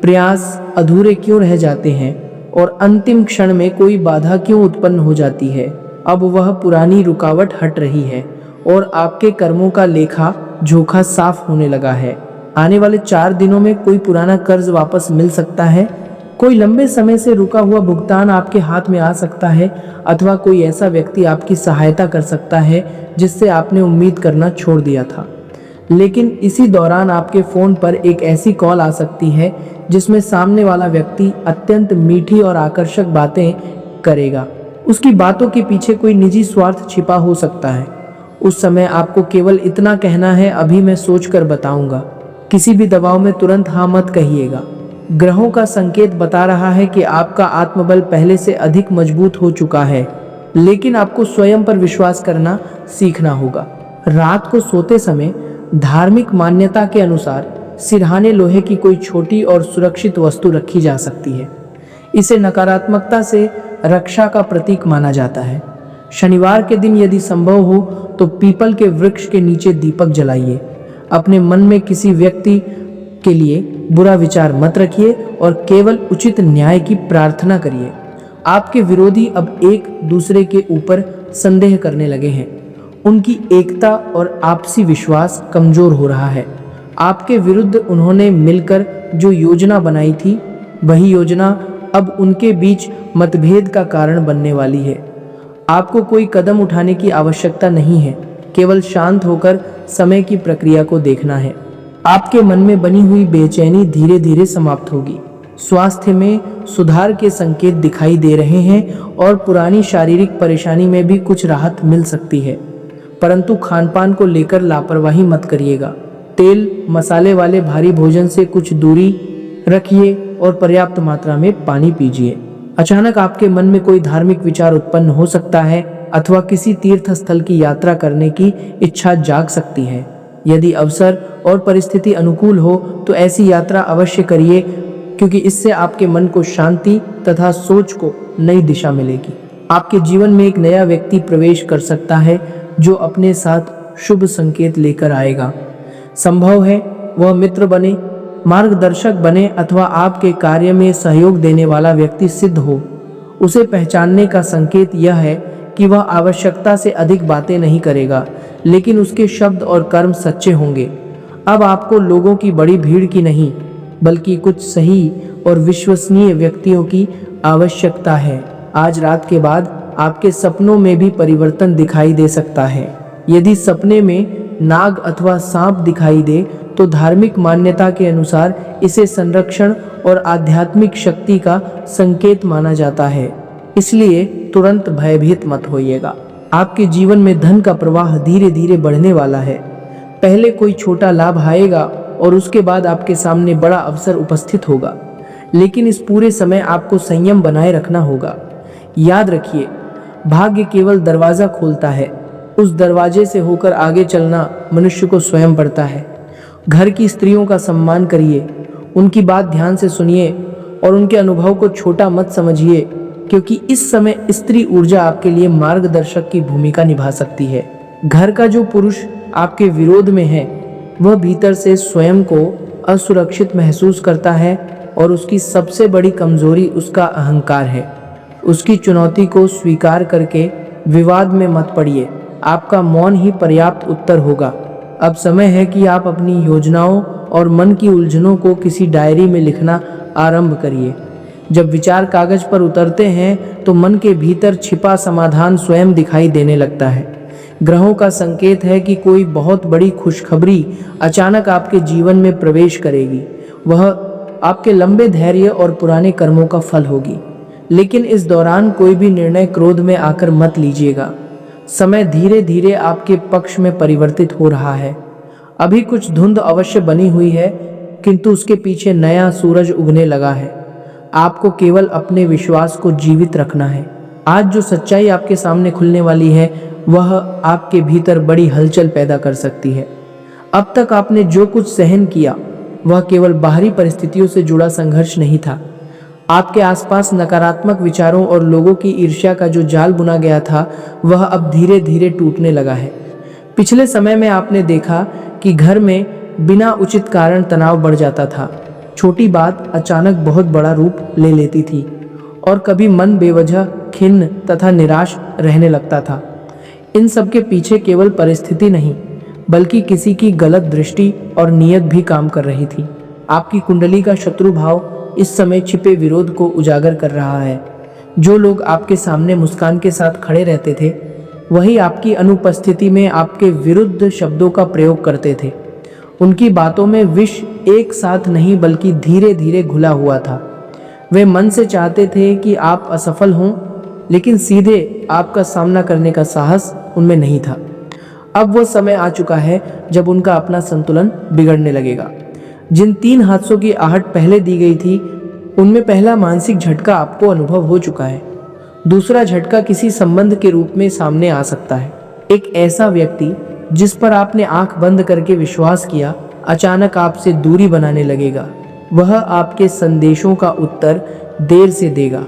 प्रयास अधूरे क्यों रह जाते हैं और अंतिम क्षण में कोई बाधा क्यों उत्पन्न हो जाती है। अब वह पुरानी रुकावट हट रही है और आपके कर्मों का लेखा जोखा साफ होने लगा है। आने वाले 4 दिनों में कोई पुराना कर्ज वापस मिल सकता है, कोई लंबे समय से रुका हुआ भुगतान आपके हाथ में आ सकता है अथवा कोई ऐसा व्यक्ति आपकी सहायता कर सकता है जिससे आपने उम्मीद करना छोड़ दिया था। लेकिन इसी दौरान आपके फ़ोन पर एक ऐसी कॉल आ सकती है जिसमें सामने वाला व्यक्ति अत्यंत मीठी और आकर्षक बातें करेगा। उसकी बातों के पीछे कोई निजी स्वार्थ छिपा हो सकता है। उस समय आपको केवल इतना कहना है, अभी मैं सोच कर बताऊंगा। किसी भी दबाव में तुरंत हाँ मत कहिएगा। ग्रहों का संकेत बता रहा है कि आपका आत्मबल पहले से अधिक मजबूत हो चुका है, लेकिन आपको स्वयं पर विश्वास करना सीखना होगा। रात को सोते समय धार्मिक मान्यता के अनुसार सिरहाने लोहे की कोई छोटी और सुरक्षित वस्तु रखी जा सकती है। इसे नकारात्मकता से रक्षा का प्रतीक माना जाता है। शनिवार के दिन यदि संभव हो तो पीपल के वृक्ष के नीचे दीपक जलाइए। अपने मन में किसी व्यक्ति के लिए बुरा विचार मत रखिए और केवल उचित न्याय की प्रार्थना करिए। आपके विरोधी अब एक दूसरे के ऊपर संदेह करने लगे हैं। उनकी एकता और आपसी विश्वास कमजोर हो रहा है। आपके विरुद्ध उन्होंने मिलकर जो योजना बनाई थी, वही योजना अब उनके बीच मतभेद का कारण बनने वाली है। आपको कोई कदम उठाने की आवश्यकता नहीं है, केवल शांत होकर समय की प्रक्रिया को देखना है। आपके मन में बनी हुई बेचैनी धीरे धीरे समाप्त होगी। स्वास्थ्य में सुधार के संकेत दिखाई दे रहे हैं और पुरानी शारीरिक परेशानी में भी कुछ राहत मिल सकती है, परंतु खानपान को लेकर लापरवाही मत करिएगा। तेल मसाले वाले भारी भोजन से कुछ दूरी रखिए और पर्याप्त मात्रा में पानी पीजिए। अचानक आपके मन में कोई धार्मिक विचार उत्पन्न हो सकता है अथवा किसी तीर्थ स्थल की यात्रा करने की इच्छा जाग सकती है। यदि अवसर और परिस्थिति अनुकूल हो तो ऐसी यात्रा अवश्य करिए, क्योंकि इससे आपके मन को शांति तथा सोच को नई दिशा मिलेगी। आपके जीवन में एक नया व्यक्ति प्रवेश कर सकता है जो अपने साथ शुभ संकेत लेकर आएगा। संभव है वह मित्र बने, मार्गदर्शक बने अथवा आपके कार्य में सहयोग देने वाला व्यक्ति सिद्ध हो। उसे पहचानने का संकेत यह है कि वह आवश्यकता से अधिक बातें नहीं करेगा, लेकिन उसके शब्द और कर्म सच्चे होंगे। अब आपको लोगों की बड़ी भीड़ की नहीं, बल्कि कुछ सही और विश्वसनीय व्यक्तियों की आवश्यकता है। आज रात के बाद आपके सपनों में भी परिवर्तन दिखाई दे सकता है। यदि सपने में नाग अथवा सांप दिखाई दे तो धार्मिक मान्यता के अनुसार इसे संरक्षण और आध्यात्मिक शक्ति का संकेत माना जाता है, इसलिए तुरंत भयभीत मत होइएगा। आपके जीवन में धन का प्रवाह धीरे धीरे बढ़ने वाला है। पहले कोई छोटा लाभ आएगा और उसके बाद आपके सामने बड़ा अवसर उपस्थित होगा, लेकिन इस पूरे समय आपको संयम बनाए रखना होगा। याद रखिए, भाग्य केवल दरवाजा खोलता है, उस दरवाजे से होकर आगे चलना मनुष्य को स्वयं पड़ता है। घर की स्त्रियों का सम्मान करिए, उनकी बात ध्यान से सुनिए और उनके अनुभव को छोटा मत समझिए, क्योंकि इस समय स्त्री ऊर्जा आपके लिए मार्गदर्शक की भूमिका निभा सकती है। घर का जो पुरुष आपके विरोध में है वह भीतर से स्वयं को असुरक्षित महसूस करता है और उसकी सबसे बड़ी कमजोरी उसका अहंकार है। उसकी चुनौती को स्वीकार करके विवाद में मत पड़िए, आपका मौन ही पर्याप्त उत्तर होगा। अब समय है कि आप अपनी योजनाओं और मन की उलझनों को किसी डायरी में लिखना आरंभ करिए। जब विचार कागज पर उतरते हैं तो मन के भीतर छिपा समाधान स्वयं दिखाई देने लगता है। ग्रहों का संकेत है कि कोई बहुत बड़ी खुशखबरी अचानक आपके जीवन में प्रवेश करेगी। वह आपके लंबे धैर्य और पुराने कर्मों का फल होगी, लेकिन इस दौरान कोई भी निर्णय क्रोध में आकर मत लीजिएगा। समय धीरे धीरे आपके पक्ष में परिवर्तित हो रहा है। अभी कुछ धुंध अवश्य बनी हुई है, किंतु उसके पीछे नया सूरज उगने लगा है। आपको केवल अपने विश्वास को जीवित रखना है। आज जो सच्चाई आपके सामने खुलने वाली है वह आपके भीतर बड़ी हलचल पैदा कर सकती है। अब तक आपने जो कुछ सहन किया वह केवल बाहरी परिस्थितियों से जुड़ा संघर्ष नहीं था। आपके आसपास नकारात्मक विचारों और लोगों की ईर्ष्या का जो जाल बुना गया था वह अब धीरे धीरे टूटने लगा है। पिछले समय में आपने देखा कि घर में बिना उचित कारण तनाव बढ़ जाता था। छोटी बात अचानक बहुत बड़ा रूप ले लेती थी और कभी मन बेवजह खिन्न तथा निराश रहने लगता था। इन सब के पीछे केवल परिस्थिति नहीं, बल्कि किसी की गलत दृष्टि और नीयत भी काम कर रही थी। आपकी कुंडली का शत्रु भाव इस समय छिपे विरोध को उजागर कर रहा है। जो लोग आपके सामने मुस्कान के साथ खड़े रहते थे वही आपकी अनुपस्थिति में आपके विरुद्ध शब्दों का प्रयोग करते थे। उनकी बातों में विष एक साथ नहीं बल्कि धीरे धीरे घुला हुआ था। वे मन से चाहते थे कि आप असफल हों, लेकिन सीधे आपका सामना करने का साहस उनमें नहीं था। अब वो समय आ चुका है जब उनका अपना संतुलन बिगड़ने लगेगा। जिन 3 हादसों की आहट पहले दी गई थी उनमें पहला मानसिक झटका आपको अनुभव हो चुका है। दूसरा झटका किसी संबंध के रूप में सामने आ सकता है। एक ऐसा व्यक्ति जिस पर आपने आंख बंद करके विश्वास किया अचानक आपसे दूरी बनाने लगेगा। वह आपके संदेशों का उत्तर देर से देगा।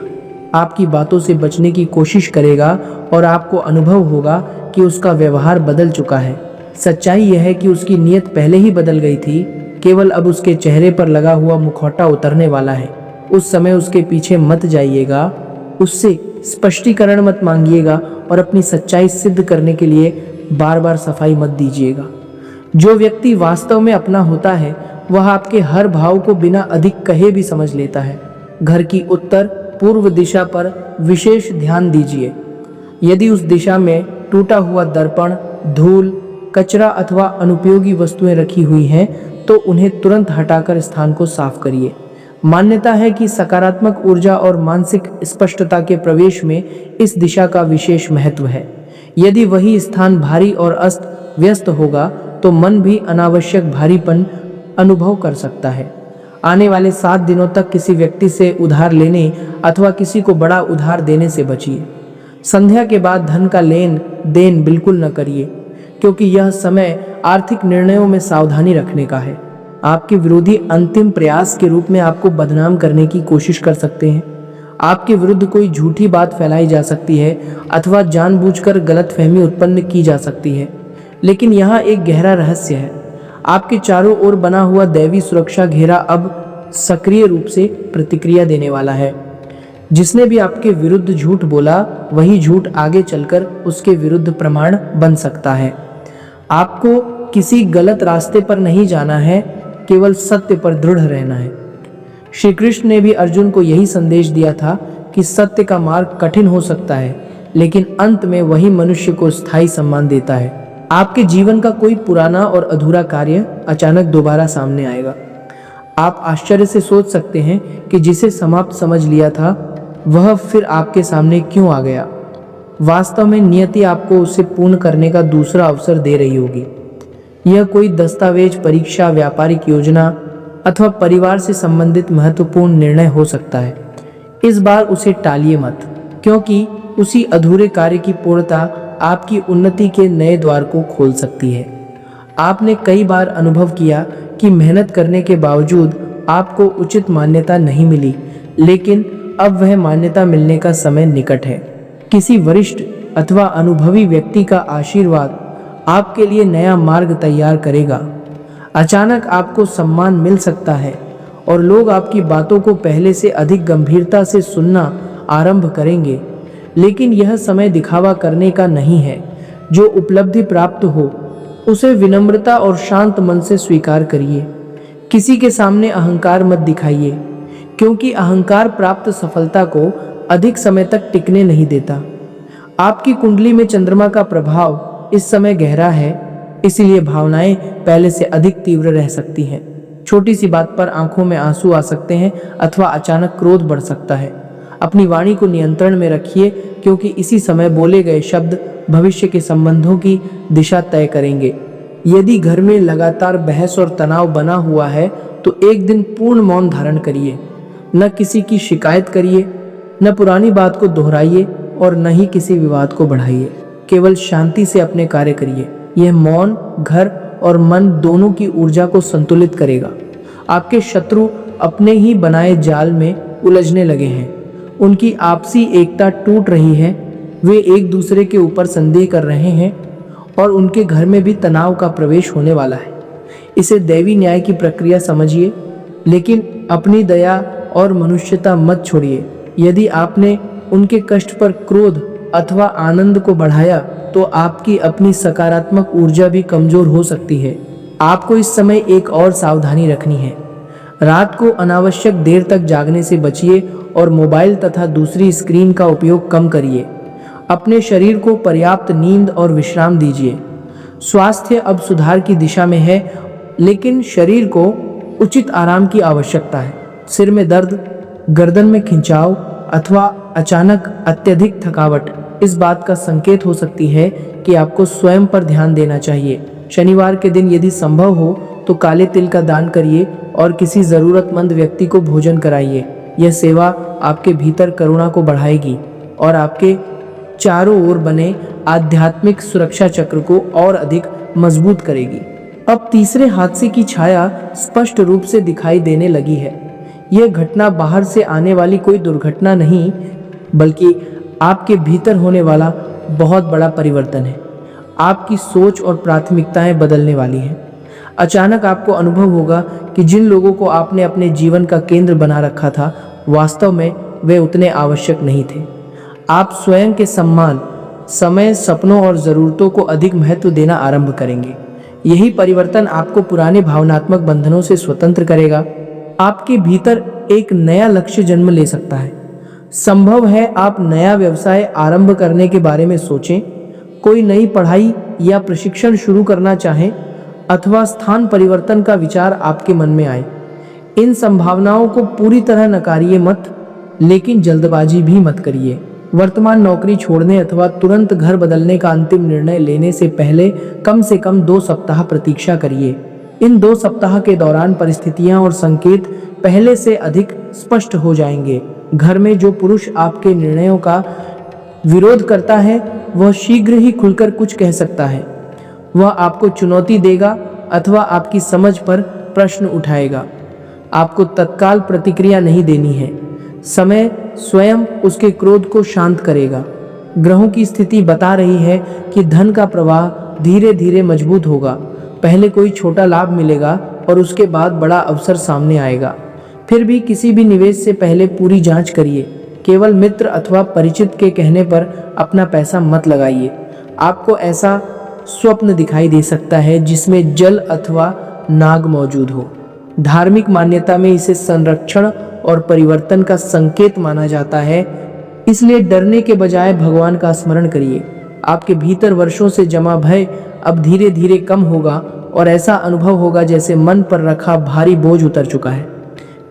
आपकी बातों से बचने की कोशिश करेगा और आपको अनुभव होगा कि उसका व्यवहार बदल चुका है। सच्चाई यह है कि उसकी नीयत पहले ही बदल गई थी, केवल अब उसके चेहरे पर लगा हुआ मुखौटा उतरने वाला है। उस समय उसके पीछे मत जाइएगा, उससे स्पष्टीकरण मत मांगिएगा और अपनी सच्चाई सिद्ध करने के लिए बार बार सफाई मत दीजिएगा। जो व्यक्ति वास्तव में अपना होता है वह आपके हर भाव को बिना अधिक कहे भी समझ लेता है। घर की उत्तर पूर्व दिशा पर विशेष ध्यान दीजिए। यदि उस दिशा में टूटा हुआ दर्पण, धूल, कचरा अथवा अनुपयोगी वस्तुएं रखी हुई हैं तो उन्हें तुरंत हटाकर स्थान को साफ करिए। मान्यता है कि सकारात्मक ऊर्जा और मानसिक स्पष्टता के प्रवेश में इस दिशा का विशेष महत्व है। यदि वही स्थान भारी और अस्त व्यस्त होगा तो मन भी अनावश्यक भारीपन अनुभव कर सकता है। आने वाले 7 दिनों तक किसी व्यक्ति से उधार लेने अथवा किसी को बड़ा उधार देने से बचिए। संध्या के बाद धन का लेन देन बिल्कुल न करिए, क्योंकि यह समय आर्थिक निर्णयों में सावधानी रखने का है। आपके विरोधी अंतिम प्रयास के रूप में आपको बदनाम करने की कोशिश कर सकते हैं। आपके विरुद्ध कोई झूठी बात फैलाई जा सकती है अथवा जानबूझकर गलतफहमी उत्पन्न की जा सकती है। लेकिन यहाँ एक गहरा रहस्य है। आपके चारों ओर बना हुआ दैवी सुरक्षा घेरा अब सक्रिय रूप से प्रतिक्रिया देने वाला है। जिसने भी आपके विरुद्ध झूठ बोला वही झूठ आगे चलकर उसके विरुद्ध प्रमाण बन सकता है। आपको किसी गलत रास्ते पर नहीं जाना है, केवल सत्य पर दृढ़ रहना है। श्री कृष्ण ने भी अर्जुन को यही संदेश दिया था कि सत्य का मार्ग कठिन हो सकता है, लेकिन अंत में वही मनुष्य को स्थायी सम्मान देता है। आपके जीवन का कोई पुराना और अधूरा कार्य अचानक दोबारा सामने आएगा। आप आश्चर्य से सोच सकते हैं कि जिसे समाप्त समझ लिया था वह फिर आपके सामने क्यों आ गया। वास्तव में नियति आपको उसे पूर्ण करने का दूसरा अवसर दे रही होगी। यह कोई दस्तावेज, परीक्षा, व्यापारिक योजना अथवा परिवार से संबंधित महत्वपूर्ण निर्णय हो सकता है। इस बार उसे टालिए मत, क्योंकि उसी अधूरे कार्य की पूर्णता आपकी उन्नति के नए द्वार को खोल सकती है। आपने कई बार अनुभव किया कि मेहनत करने के बावजूद आपको उचित मान्यता नहीं मिली, लेकिन अब वह मान्यता मिलने का समय निकट है। किसी वरिष्ठ अथवा अनुभवी व्यक्ति का आशीर्वाद आपके लिए नया मार्ग तैयार करेगा। अचानक आपको सम्मान मिल सकता है और लोग आपकी बातों को पहले से अधिक गंभीरता से सुनना आरंभ करेंगे। लेकिन यह समय दिखावा करने का नहीं है। जो उपलब्धि प्राप्त हो उसे विनम्रता और शांत मन से स्वीकार करिए। किसी के सामने अहंकार मत दिखाइए, क्योंकि अहंकार प्राप्त सफलता को अधिक समय तक टिकने नहीं देता। आपकी कुंडली में चंद्रमा का प्रभाव इस समय गहरा है, इसलिए भावनाएं पहले से अधिक तीव्र रह सकती हैं। छोटी सी बात पर आंखों में आंसू आ सकते हैं अथवा अचानक क्रोध बढ़ सकता है। अपनी वाणी को नियंत्रण में रखिए, क्योंकि इसी समय बोले गए शब्द भविष्य के संबंधों की दिशा तय करेंगे। यदि घर में लगातार बहस और तनाव बना हुआ है तो एक दिन पूर्ण मौन धारण करिए। न किसी की शिकायत करिए, न पुरानी बात को दोहराइए और न ही किसी विवाद को बढ़ाइए। केवल शांति से अपने कार्य करिए। यह मौन घर और मन दोनों की ऊर्जा को संतुलित करेगा। आपके शत्रु अपने ही बनाए जाल में उलझने लगे हैं। उनकी आपसी एकता टूट रही है। वे एक दूसरे के ऊपर संदेह कर रहे हैं और उनके घर में भी तनाव का प्रवेश होने वाला है। इसे दैवी न्याय की प्रक्रिया समझिए, लेकिन अपनी दया और मनुष्यता मत छोड़िए। यदि आपने उनके कष्ट पर क्रोध अथवा आनंद को बढ़ाया तो आपकी अपनी सकारात्मक ऊर्जा भी कमजोर हो सकती है। आपको इस समय एक और सावधानी रखनी है। रात को अनावश्यक देर तक जागने से बचिए और मोबाइल तथा दूसरी स्क्रीन का उपयोग कम करिए। अपने शरीर को पर्याप्त नींद और विश्राम दीजिए। स्वास्थ्य अब सुधार की दिशा में है, लेकिन शरीर को उचित आराम की आवश्यकता है। सिर में दर्द, गर्दन में खिंचाव अथवा अचानक अत्यधिक थकावट इस बात का संकेत हो सकती है कि आपको स्वयं पर ध्यान देना चाहिए। शनिवार के दिन यदि संभव हो तो काले तिल का दान करिए और किसी ज़रूरतमंद व्यक्ति को भोजन कराइए। यह सेवा आपके भीतर करुणा को बढ़ाएगी और आपके चारों ओर बने आध्यात्मिक सुरक्षा चक्र को और अधिक मजबूत करेगी। अब तीसरे हादसे की छाया स्पष्ट रूप से दिखाई देने लगी है। यह घटना बाहर से आने वाली कोई दुर्घटना नहीं, बल्कि आपके भीतर होने वाला बहुत बड़ा परिवर्तन है। आपकी सोच और प्राथमिकताएं बदलने वाली हैं। अचानक आपको अनुभव होगा कि जिन लोगों को आपने अपने जीवन का केंद्र बना रखा था, वास्तव में वे उतने आवश्यक नहीं थे। आप स्वयं के सम्मान, समय, सपनों और ज़रूरतों को अधिक महत्व देना आरंभ करेंगे। यही परिवर्तन आपको पुराने भावनात्मक बंधनों से स्वतंत्र करेगा। आपके भीतर एक नया लक्ष्य जन्म ले सकता है। संभव है आप नया व्यवसाय आरंभ करने के बारे में सोचें, कोई नई पढ़ाई या प्रशिक्षण शुरू करना चाहें, अथवा स्थान परिवर्तन का विचार आपके मन में आए। इन संभावनाओं को पूरी तरह नकारिए मत, लेकिन जल्दबाजी भी मत करिए। वर्तमान नौकरी छोड़ने अथवा तुरंत घर बदलने का अंतिम निर्णय लेने से कम से कम 2 सप्ताह प्रतीक्षा करिए। इन 2 सप्ताह के दौरान परिस्थितियां और संकेत पहले से अधिक स्पष्ट हो जाएंगे। घर में जो पुरुष आपके निर्णयों का विरोध करता है, वह शीघ्र ही खुलकर कुछ कह सकता है। वह आपको चुनौती देगा अथवा आपकी समझ पर प्रश्न उठाएगा। आपको तत्काल प्रतिक्रिया नहीं देनी है। समय स्वयं उसके क्रोध को शांत करेगा। ग्रहों की स्थिति बता रही है कि धन का प्रवाह धीरे धीरे मजबूत होगा। पहले कोई छोटा लाभ मिलेगा और उसके बाद बड़ा अवसर सामने आएगा। फिर भी किसी भी निवेश से पहले पूरी जांच करिए। केवल मित्र अथवा परिचित के कहने पर अपना पैसा मत लगाइए। आपको ऐसा स्वप्न दिखाई दे सकता है जिसमें जल अथवा नाग मौजूद हो। धार्मिक मान्यता में इसे संरक्षण और परिवर्तन का संकेत माना जाता है। इसलिए डरने के बजाय भगवान का स्मरण करिए। आपके भीतर वर्षों से जमा भय अब धीरे धीरे कम होगा और ऐसा अनुभव होगा जैसे मन पर रखा भारी बोझ उतर चुका है।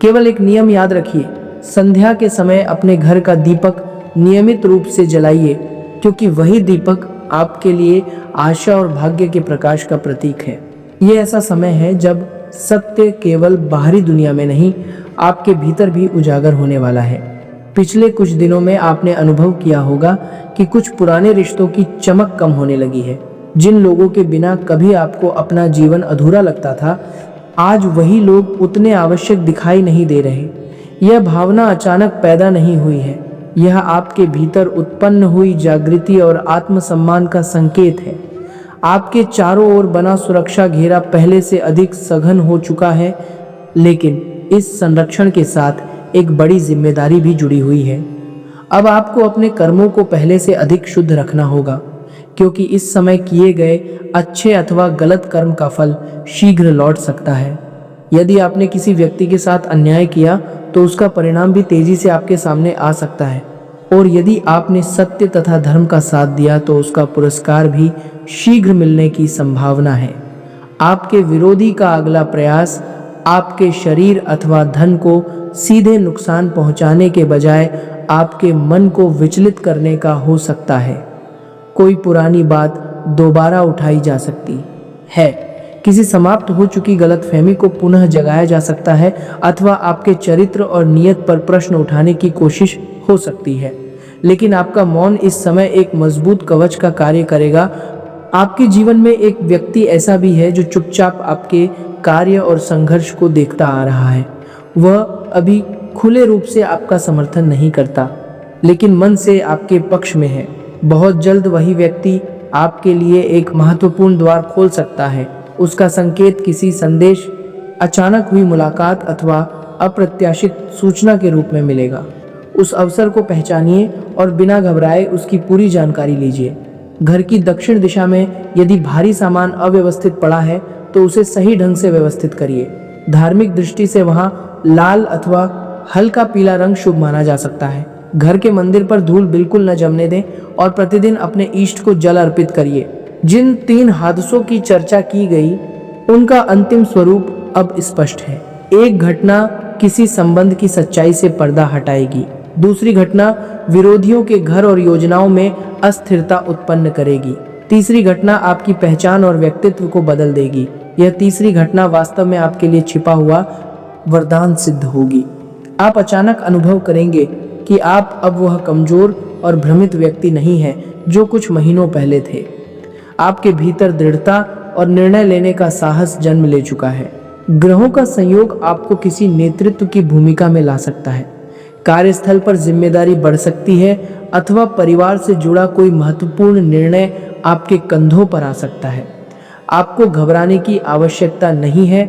केवल एक नियम याद रखिए, संध्या के समय अपने घर का दीपक नियमित रूप से जलाइए, क्योंकि वही दीपक आपके लिए आशा और भाग्य के प्रकाश का प्रतीक है। ये ऐसा समय है जब सत्य केवल बाहरी दुनिया में नहीं, आपके भीतर भी उजागर होने वाला है। पिछले कुछ दिनों में आपने अनुभव किया होगा कि कुछ पुराने रिश्तों की चमक कम होने लगी है। जिन लोगों के बिना कभी आपको अपना जीवन अधूरा लगता था, आज वही लोग उतने आवश्यक दिखाई नहीं दे रहे। यह भावना अचानक पैदा नहीं हुई है। यह आपके भीतर उत्पन्न हुई जागृति और आत्मसम्मान का संकेत है। आपके चारों ओर बना सुरक्षा घेरा पहले से अधिक सघन हो चुका है, लेकिन इस संरक्षण के साथ एक बड़ी जिम्मेदारी भी जुड़ी हुई है। अब आपको अपने कर्मों को पहले से अधिक शुद्ध रखना होगा, क्योंकि इस समय किए गए अच्छे अथवा गलत कर्म का फल शीघ्र लौट सकता है। यदि आपने किसी व्यक्ति के साथ अन्याय किया तो उसका परिणाम भी तेजी से आपके सामने आ सकता है, और यदि आपने सत्य तथा धर्म का साथ दिया तो उसका पुरस्कार भी शीघ्र मिलने की संभावना है। आपके विरोधी का अगला प्रयास आपके शरीर अथवा धन को सीधे नुकसान पहुंचाने के बजाय आपके मन को विचलित करने का हो सकता है। कोई पुरानी बात दोबारा उठाई जा सकती है, किसी समाप्त हो चुकी गलतफहमी को पुनः जगाया जा सकता है, अथवा आपके चरित्र और नियत पर प्रश्न उठाने की कोशिश हो सकती है। लेकिन आपका मौन इस समय एक मजबूत कवच का कार्य करेगा। आपके जीवन में एक व्यक्ति ऐसा भी है जो चुपचाप आपके कार्य और संघर्ष को देखता आ रहा है। वह अभी खुले रूप से आपका समर्थन नहीं करता, लेकिन मन से आपके पक्ष में है। बहुत जल्द वही व्यक्ति आपके लिए एक महत्वपूर्ण द्वार खोल सकता है। उसका संकेत किसी संदेश, अचानक हुई मुलाकात अथवा अप्रत्याशित सूचना के रूप में मिलेगा। उस अवसर को पहचानिए और बिना घबराए उसकी पूरी जानकारी लीजिए। घर की दक्षिण दिशा में यदि भारी सामान अव्यवस्थित पड़ा है तो उसे सही ढंग से व्यवस्थित करिए। धार्मिक दृष्टि से वहां लाल अथवा हल्का पीला रंग शुभ माना जा सकता है। घर के मंदिर पर धूल बिल्कुल न जमने दें और प्रतिदिन अपने इष्ट को जल अर्पित करिए। जिन 3 हादसों की चर्चा की गई, उनका अंतिम स्वरूप अब स्पष्ट है। एक घटना किसी संबंध की सच्चाई से पर्दा हटाएगी। दूसरी घटना विरोधियों के घर और योजनाओं में अस्थिरता उत्पन्न करेगी। तीसरी घटना आपकी पहचान और व्यक्तित्व को बदल देगी। यह तीसरी घटना वास्तव में आपके लिए छिपा हुआ वरदान सिद्ध होगी। आप अचानक अनुभव करेंगे कि आप अब वह कमजोर और भ्रमित व्यक्ति नहीं हैं जो कुछ महीनों पहले थे। आपके भीतर दृढ़ता और निर्णय लेने का साहस जन्म ले चुका है। ग्रहों का संयोग आपको किसी नेतृत्व की भूमिका में ला सकता है। कार्यस्थल पर जिम्मेदारी बढ़ सकती है अथवा परिवार से जुड़ा कोई महत्वपूर्ण निर्णय आपके कंधों पर आ सकता है। आपको घबराने की आवश्यकता नहीं है,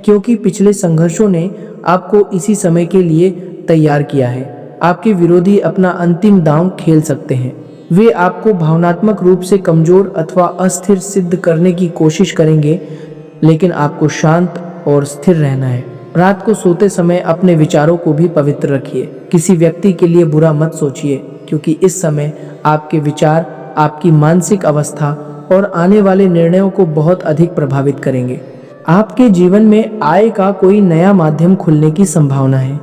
क्योंकि पिछले संघर्षों ने आपको इसी समय के लिए तैयार किया है। आपके विरोधी अपना अंतिम दांव खेल सकते हैं। वे आपको भावनात्मक रूप से कमजोर अथवा अस्थिर सिद्ध करने की कोशिश करेंगे, लेकिन आपको शांत और स्थिर रहना है। रात को सोते समय अपने विचारों को भी पवित्र रखिए। किसी व्यक्ति के लिए बुरा मत सोचिए, क्योंकि इस समय आपके विचार आपकी मानसिक अवस्था और आने वाले निर्णयों को बहुत अधिक प्रभावित करेंगे। आपके जीवन में आय का कोई नया माध्यम खुलने की संभावना है।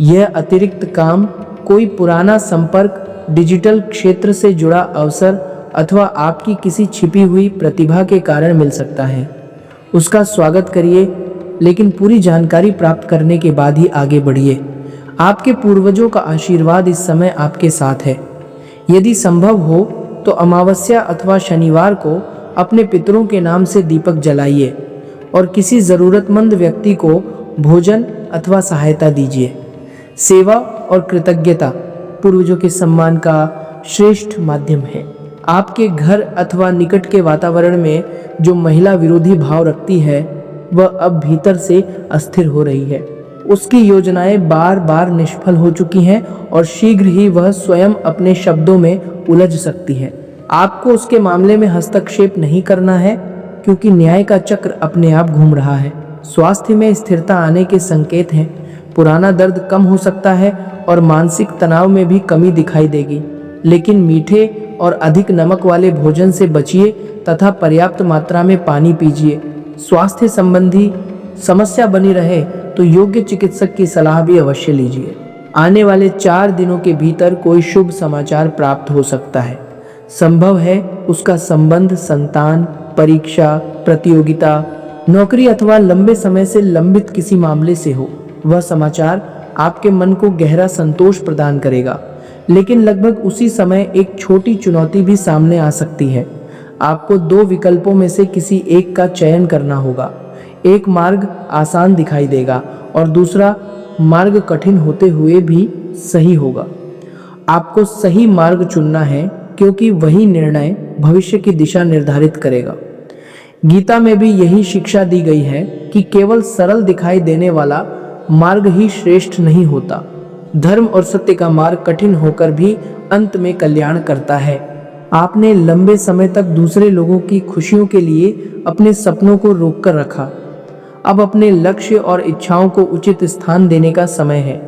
यह अतिरिक्त काम, कोई पुराना संपर्क, डिजिटल क्षेत्र से जुड़ा अवसर अथवा आपकी किसी छिपी हुई प्रतिभा के कारण मिल सकता है। उसका स्वागत करिए, लेकिन पूरी जानकारी प्राप्त करने के बाद ही आगे बढ़िए। आपके पूर्वजों का आशीर्वाद इस समय आपके साथ है। यदि संभव हो तो अमावस्या अथवा शनिवार को अपने पितरों के नाम से दीपक जलाइए और किसी ज़रूरतमंद व्यक्ति को भोजन अथवा सहायता दीजिए। सेवा और कृतज्ञता पूर्वजों के सम्मान का श्रेष्ठ माध्यम है। आपके घर अथवा निकट के वातावरण में जो महिला विरोधी भाव रखती है, वह अब भीतर से अस्थिर हो रही है। उसकी योजनाएं बार बार निष्फल हो चुकी हैं और शीघ्र ही वह स्वयं अपने शब्दों में उलझ सकती है। आपको उसके मामले में हस्तक्षेप नहीं करना है, क्योंकि न्याय का चक्र अपने आप घूम रहा है। स्वास्थ्य में स्थिरता आने के संकेत हैं। पुराना दर्द कम हो सकता है और मानसिक तनाव में भी कमी दिखाई देगी, लेकिन मीठे और अधिक नमक वाले भोजन से बचिए तथा पर्याप्त मात्रा में पानी पीजिए। स्वास्थ्य संबंधी समस्या बनी रहे तो योग्य चिकित्सक की सलाह भी अवश्य लीजिए। आने वाले 4 दिनों के भीतर कोई शुभ समाचार प्राप्त हो सकता है। संभव है उसका संबंध संतान, परीक्षा, प्रतियोगिता, नौकरी अथवा लंबे समय से लंबित किसी मामले से हो। वह समाचार आपके मन को गहरा संतोष प्रदान करेगा, लेकिन लगभग उसी समय एक छोटी चुनौती भी सामने आ सकती है। आपको 2 विकल्पों में से किसी एक का चयन करना होगा। एक मार्ग आसान दिखाई देगा और दूसरा मार्ग कठिन होते हुए भी सही होगा। आपको सही मार्ग चुनना है, क्योंकि वही निर्णय भविष्य की दिशा निर्धारित करेगा। गीता में भी यही शिक्षा दी गई है कि केवल सरल दिखाई देने वाला मार्ग ही श्रेष्ठ नहीं होता। धर्म और सत्य का मार्ग कठिन होकर भी अंत में कल्याण करता है। आपने लंबे समय तक दूसरे लोगों की खुशियों के लिए अपने सपनों को रोककर रखा। अब अपने लक्ष्य और इच्छाओं को उचित स्थान देने का समय है।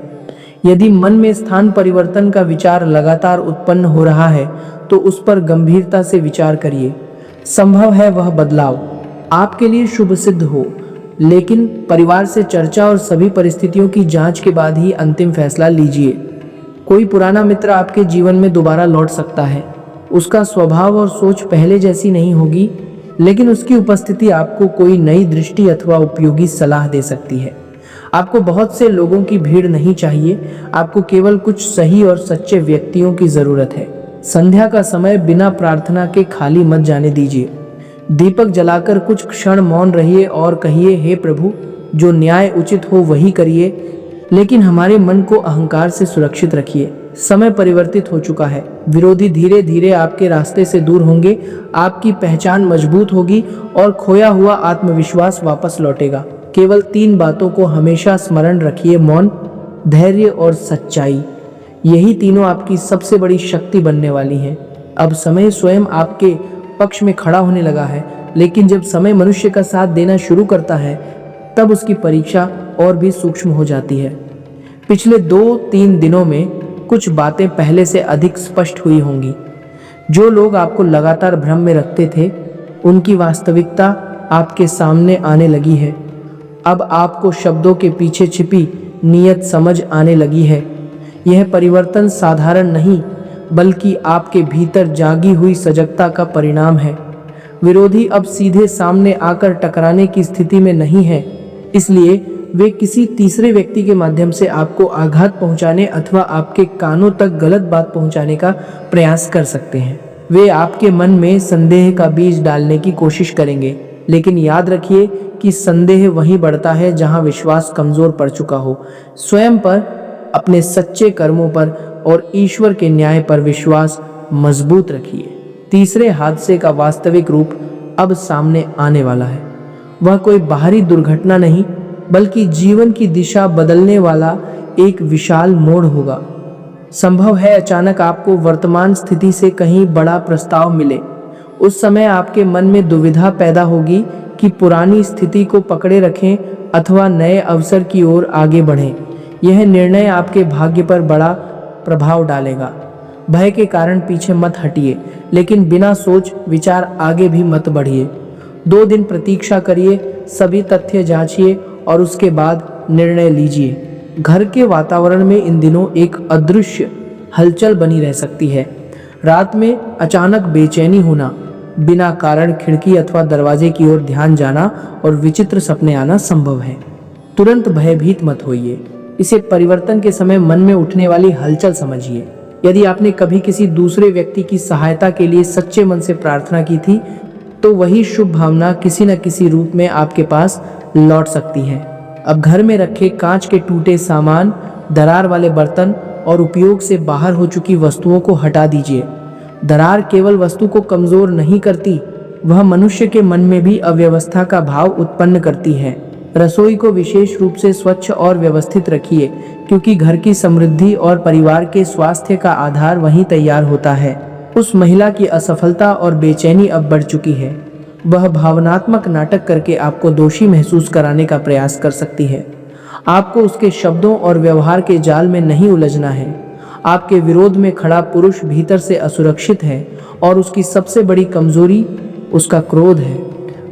यदि मन में स्थान परिवर्तन का विचार लगातार उत्पन्न हो रहा है, तो उस पर गंभीरता से विचार करिए। संभव है वह बदलाव आपके लिए शुभ सिद्ध हो, लेकिन परिवार से चर्चा और सभी परिस्थितियों की जांच के बाद ही अंतिम फैसला लीजिए। कोई पुराना मित्र आपके जीवन में दोबारा लौट सकता है। उसका स्वभाव और सोच पहले जैसी नहीं होगी, लेकिन उसकी उपस्थिति आपको कोई नई दृष्टि अथवा उपयोगी सलाह दे सकती है। आपको बहुत से लोगों की भीड़ नहीं चाहिए, आपको केवल कुछ सही और सच्चे व्यक्तियों की जरूरत है। संध्या का समय बिना प्रार्थना के खाली मत जाने दीजिए। दीपक जलाकर कुछ क्षण मौन रहिए और कहिए, हे प्रभु, जो न्याय उचित हो वही करिए, लेकिन हमारे मन को अहंकार से सुरक्षित रखिए। समय परिवर्तित हो चुका है। विरोधी धीरे धीरे आपके रास्ते से दूर होंगे, आपकी पहचान मजबूत होगी और खोया हुआ आत्मविश्वास वापस लौटेगा। केवल 3 बातों को हमेशा स्मरण रखिए: मौन, धैर्य और सच्चाई। यही तीनों आपकी सबसे बड़ी शक्ति बनने वाली हैं। अब समय स्वयं आपके पक्ष में खड़ा होने लगा है, लेकिन जब समय मनुष्य का साथ देना शुरू करता है, तब उसकी परीक्षा और भी सूक्ष्म हो जाती है। पिछले 2-3 दिनों में कुछ बातें पहले से अधिक स्पष्ट हुई होंगी। जो लोग आपको लगातार भ्रम में रखते थे, उनकी वास्तविकता आपके सामने आने लगी है। अब आपको शब्दों के पीछे छिपी नीयत समझ आने लगी है। यह परिवर्तन साधारण नहीं, बल्कि आपके भीतर जागी हुई सजगता का परिणाम है। विरोधी अब सीधे सामने आकर टकराने की स्थिति में नहीं है, इसलिए वे किसी तीसरे व्यक्ति के माध्यम से आपको आघात पहुंचाने अथवा आपके कानों तक गलत बात पहुंचाने का प्रयास कर सकते हैं। वे आपके मन में संदेह का बीज डालने की कोशिश करेंगे, लेकिन याद रखिए कि संदेह वहीं बढ़ता है जहां विश्वास कमजोर पड़ चुका हो। स्वयं पर अपने सच्चे कर्मों पर और ईश्वर के न्याय पर विश्वास मजबूत रखिए। तीसरे हादसे का वास्तविक रूप अब सामने आने वाला है। वह कोई बाहरी दुर्घटना नहीं, बल्कि जीवन की दिशा बदलने वाला एक विशाल मोड़ होगा। संभव है अचानक आपको वर्तमान स्थिति से कहीं बड़ा प्रस्ताव मिले। उस समय आपके मन में दुविधा पैदा होगी कि पुरानी स्थिति को पकड़े रखें अथवा नए अवसर की ओर आगे बढ़ें। यह निर्णय आपके भाग्य पर बड़ा प्रभाव डालेगा। भय के कारण पीछे मत हटिए, लेकिन बिना सोच विचार आगे भी मत बढ़िए। 2 दिन प्रतीक्षा करिए, सभी तथ्य जांचिए और उसके बाद निर्णय लीजिए। घर के वातावरण में इन दिनों एक अदृश्य हलचल बनी रह सकती है। रात में अचानक बेचैनी होना, बिना कारण खिड़की अथवा दरवाजे की ओर ध्यान जाना और विचित्र सपने आना संभव है। तुरंत भयभीत मत होइए। इसे परिवर्तन के समय मन में उठने वाली हलचल समझिए। यदि आपने कभी किसी दूसरे व्यक्ति की सहायता के लिए सच्चे मन से प्रार्थना की थी, तो वही शुभ भावना किसी न किसी रूप में आपके पास लौट सकती है। अब घर में रखे कांच के टूटे सामान, दरार वाले बर्तन और उपयोग से बाहर हो चुकी वस्तुओं को हटा दीजिए। दरार केवल वस्तु को कमजोर नहीं करती, वह मनुष्य के मन में भी अव्यवस्था का भाव उत्पन्न करती है। रसोई को विशेष रूप से स्वच्छ और व्यवस्थित रखिए, क्योंकि घर की समृद्धि और परिवार के स्वास्थ्य का आधार वहीं तैयार होता है। उस महिला की असफलता और बेचैनी अब बढ़ चुकी है। वह भावनात्मक नाटक करके आपको दोषी महसूस कराने का प्रयास कर सकती है। आपको उसके शब्दों और व्यवहार के जाल में नहीं उलझना है। आपके विरोध में खड़ा पुरुष भीतर से असुरक्षित है और उसकी सबसे बड़ी कमजोरी उसका क्रोध है।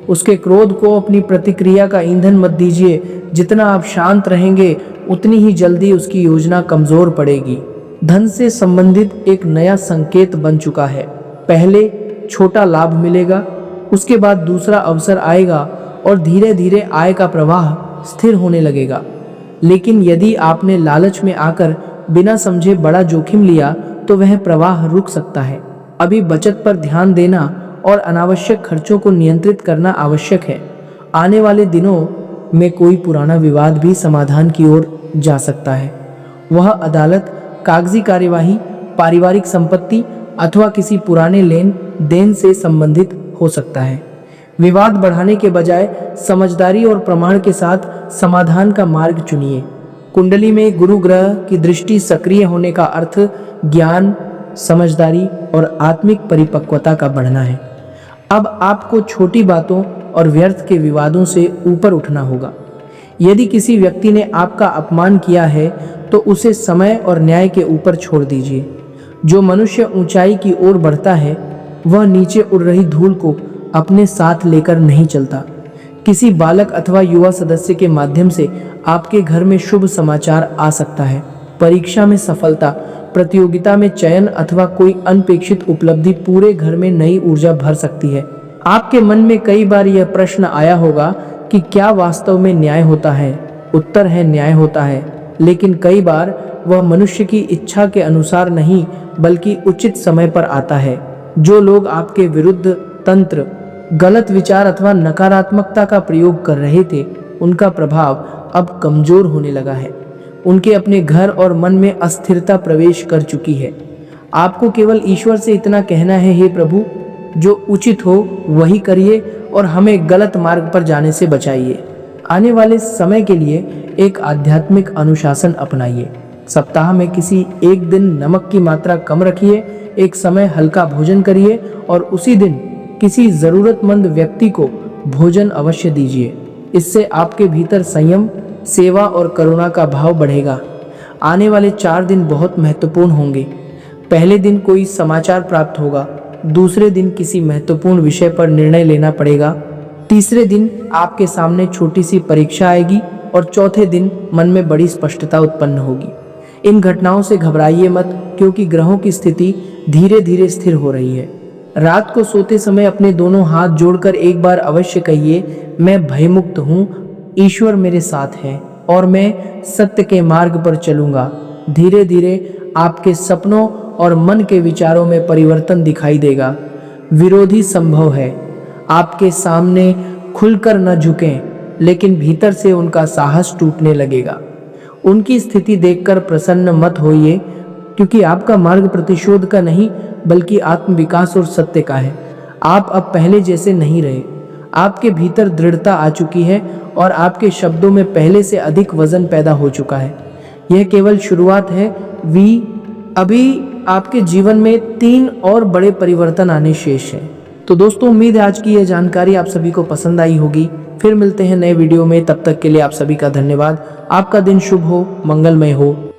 उसके क्रोध को अपनी प्रतिक्रिया का ईंधन मत दीजिए। जितना आप शांत रहेंगे, उतनी ही जल्दी उसकी योजना कमजोर पड़ेगी। धन से संबंधित एक नया संकेत बन चुका है। पहले छोटा लाभ मिलेगा, उसके बाद दूसरा अवसर आएगा और धीरे धीरे आय का प्रवाह स्थिर होने लगेगा। लेकिन यदि आपने लालच में आकर बिना समझे बड़ा जोखिम लिया, तो वह प्रवाह रुक सकता है। अभी बचत पर ध्यान देना और अनावश्यक खर्चों को नियंत्रित करना आवश्यक है। आने वाले दिनों में कोई पुराना विवाद भी समाधान की ओर जा सकता है। वह अदालत, कागजी कार्यवाही, पारिवारिक संपत्ति अथवा किसी पुराने लेन देन से संबंधित हो सकता है। विवाद बढ़ाने के बजाय समझदारी और प्रमाण के साथ समाधान का मार्ग चुनिए। कुंडली में गुरु ग्रह की दृष्टि सक्रिय होने का अर्थ ज्ञान, समझदारी और आत्मिक परिपक्वता का बढ़ना है। अब आपको छोटी बातों और व्यर्थ के विवादों से ऊपर उठना होगा। यदि किसी व्यक्ति ने आपका अपमान किया है, तो उसे समय और न्याय के ऊपर छोड़ दीजिए। जो मनुष्य ऊंचाई की ओर बढ़ता है, वह नीचे उड़ रही धूल को अपने साथ लेकर नहीं चलता। किसी बालक अथवा युवा सदस्य के माध्यम से आपके घर में शुभ समाचार आ सकता है। परीक्षा में सफलता, प्रतियोगिता में चयन अथवा कोई अनपेक्षित उपलब्धि पूरे घर में नई ऊर्जा भर सकती है। आपके मन में कई बार यह प्रश्न आया होगा कि क्या वास्तव में न्याय होता है? उत्तर है, न्याय होता है, लेकिन कई बार वह मनुष्य की इच्छा के अनुसार नहीं, बल्कि उचित समय पर आता है। जो लोग आपके विरुद्ध तंत्र, गलत विचार अथवा नकारात्मकता का प्रयोग कर रहे थे, उनका प्रभाव अब कमजोर होने लगा है। उनके अपने घर और मन में अस्थिरता प्रवेश कर चुकी है। आपको केवल ईश्वर से इतना कहना है, हे प्रभु, जो उचित हो वही करिए और हमें गलत मार्ग पर जाने से बचाइए। आने वाले समय के लिए एक आध्यात्मिक अनुशासन अपनाइए। सप्ताह में किसी एक दिन नमक की मात्रा कम रखिए, एक समय हल्का भोजन करिए और उसी दिन किसी जरूरतमंद व्यक्ति को भोजन अवश्य दीजिए। इससे आपके भीतर संयम, सेवा और करुणा का भाव बढ़ेगा। आने वाले 4 दिन बहुत महत्वपूर्ण होंगे। पहले दिन कोई समाचार प्राप्त होगा, दूसरे दिन किसी महत्वपूर्ण विषय पर निर्णय लेना पड़ेगा, तीसरे दिन आपके सामने छोटी सी परीक्षा आएगी और चौथे दिन मन में बड़ी स्पष्टता उत्पन्न होगी। इन घटनाओं से घबराइए मत, क्योंकि ग्रहों की स्थिति धीरे धीरे स्थिर हो रही है। रात को सोते समय अपने दोनों हाथ जोड़कर एक बार अवश्य कहिए, मैं भयमुक्त हूँ, ईश्वर मेरे साथ है और मैं सत्य के मार्ग पर चलूंगा। धीरे धीरे आपके सपनों और मन के विचारों में परिवर्तन दिखाई देगा। विरोधी संभव है, आपके सामने खुलकर न झुकें, लेकिन भीतर से उनका साहस टूटने लगेगा। उनकी स्थिति देखकर प्रसन्न मत होइए, क्योंकि आपका मार्ग प्रतिशोध का नहीं बल्कि आत्मविकास और सत्य का है। आप अब पहले जैसे नहीं रहे। आपके भीतर दृढ़ता आ चुकी है और आपके शब्दों में पहले से अधिक वजन पैदा हो चुका है। यह केवल शुरुआत है। अभी आपके जीवन में 3 और बड़े परिवर्तन आने शेष हैं। तो दोस्तों, उम्मीद है आज की यह जानकारी आप सभी को पसंद आई होगी। फिर मिलते हैं नए वीडियो में, तब तक के लिए आप सभी का धन्यवाद। आपका दिन शुभ हो, मंगलमय हो।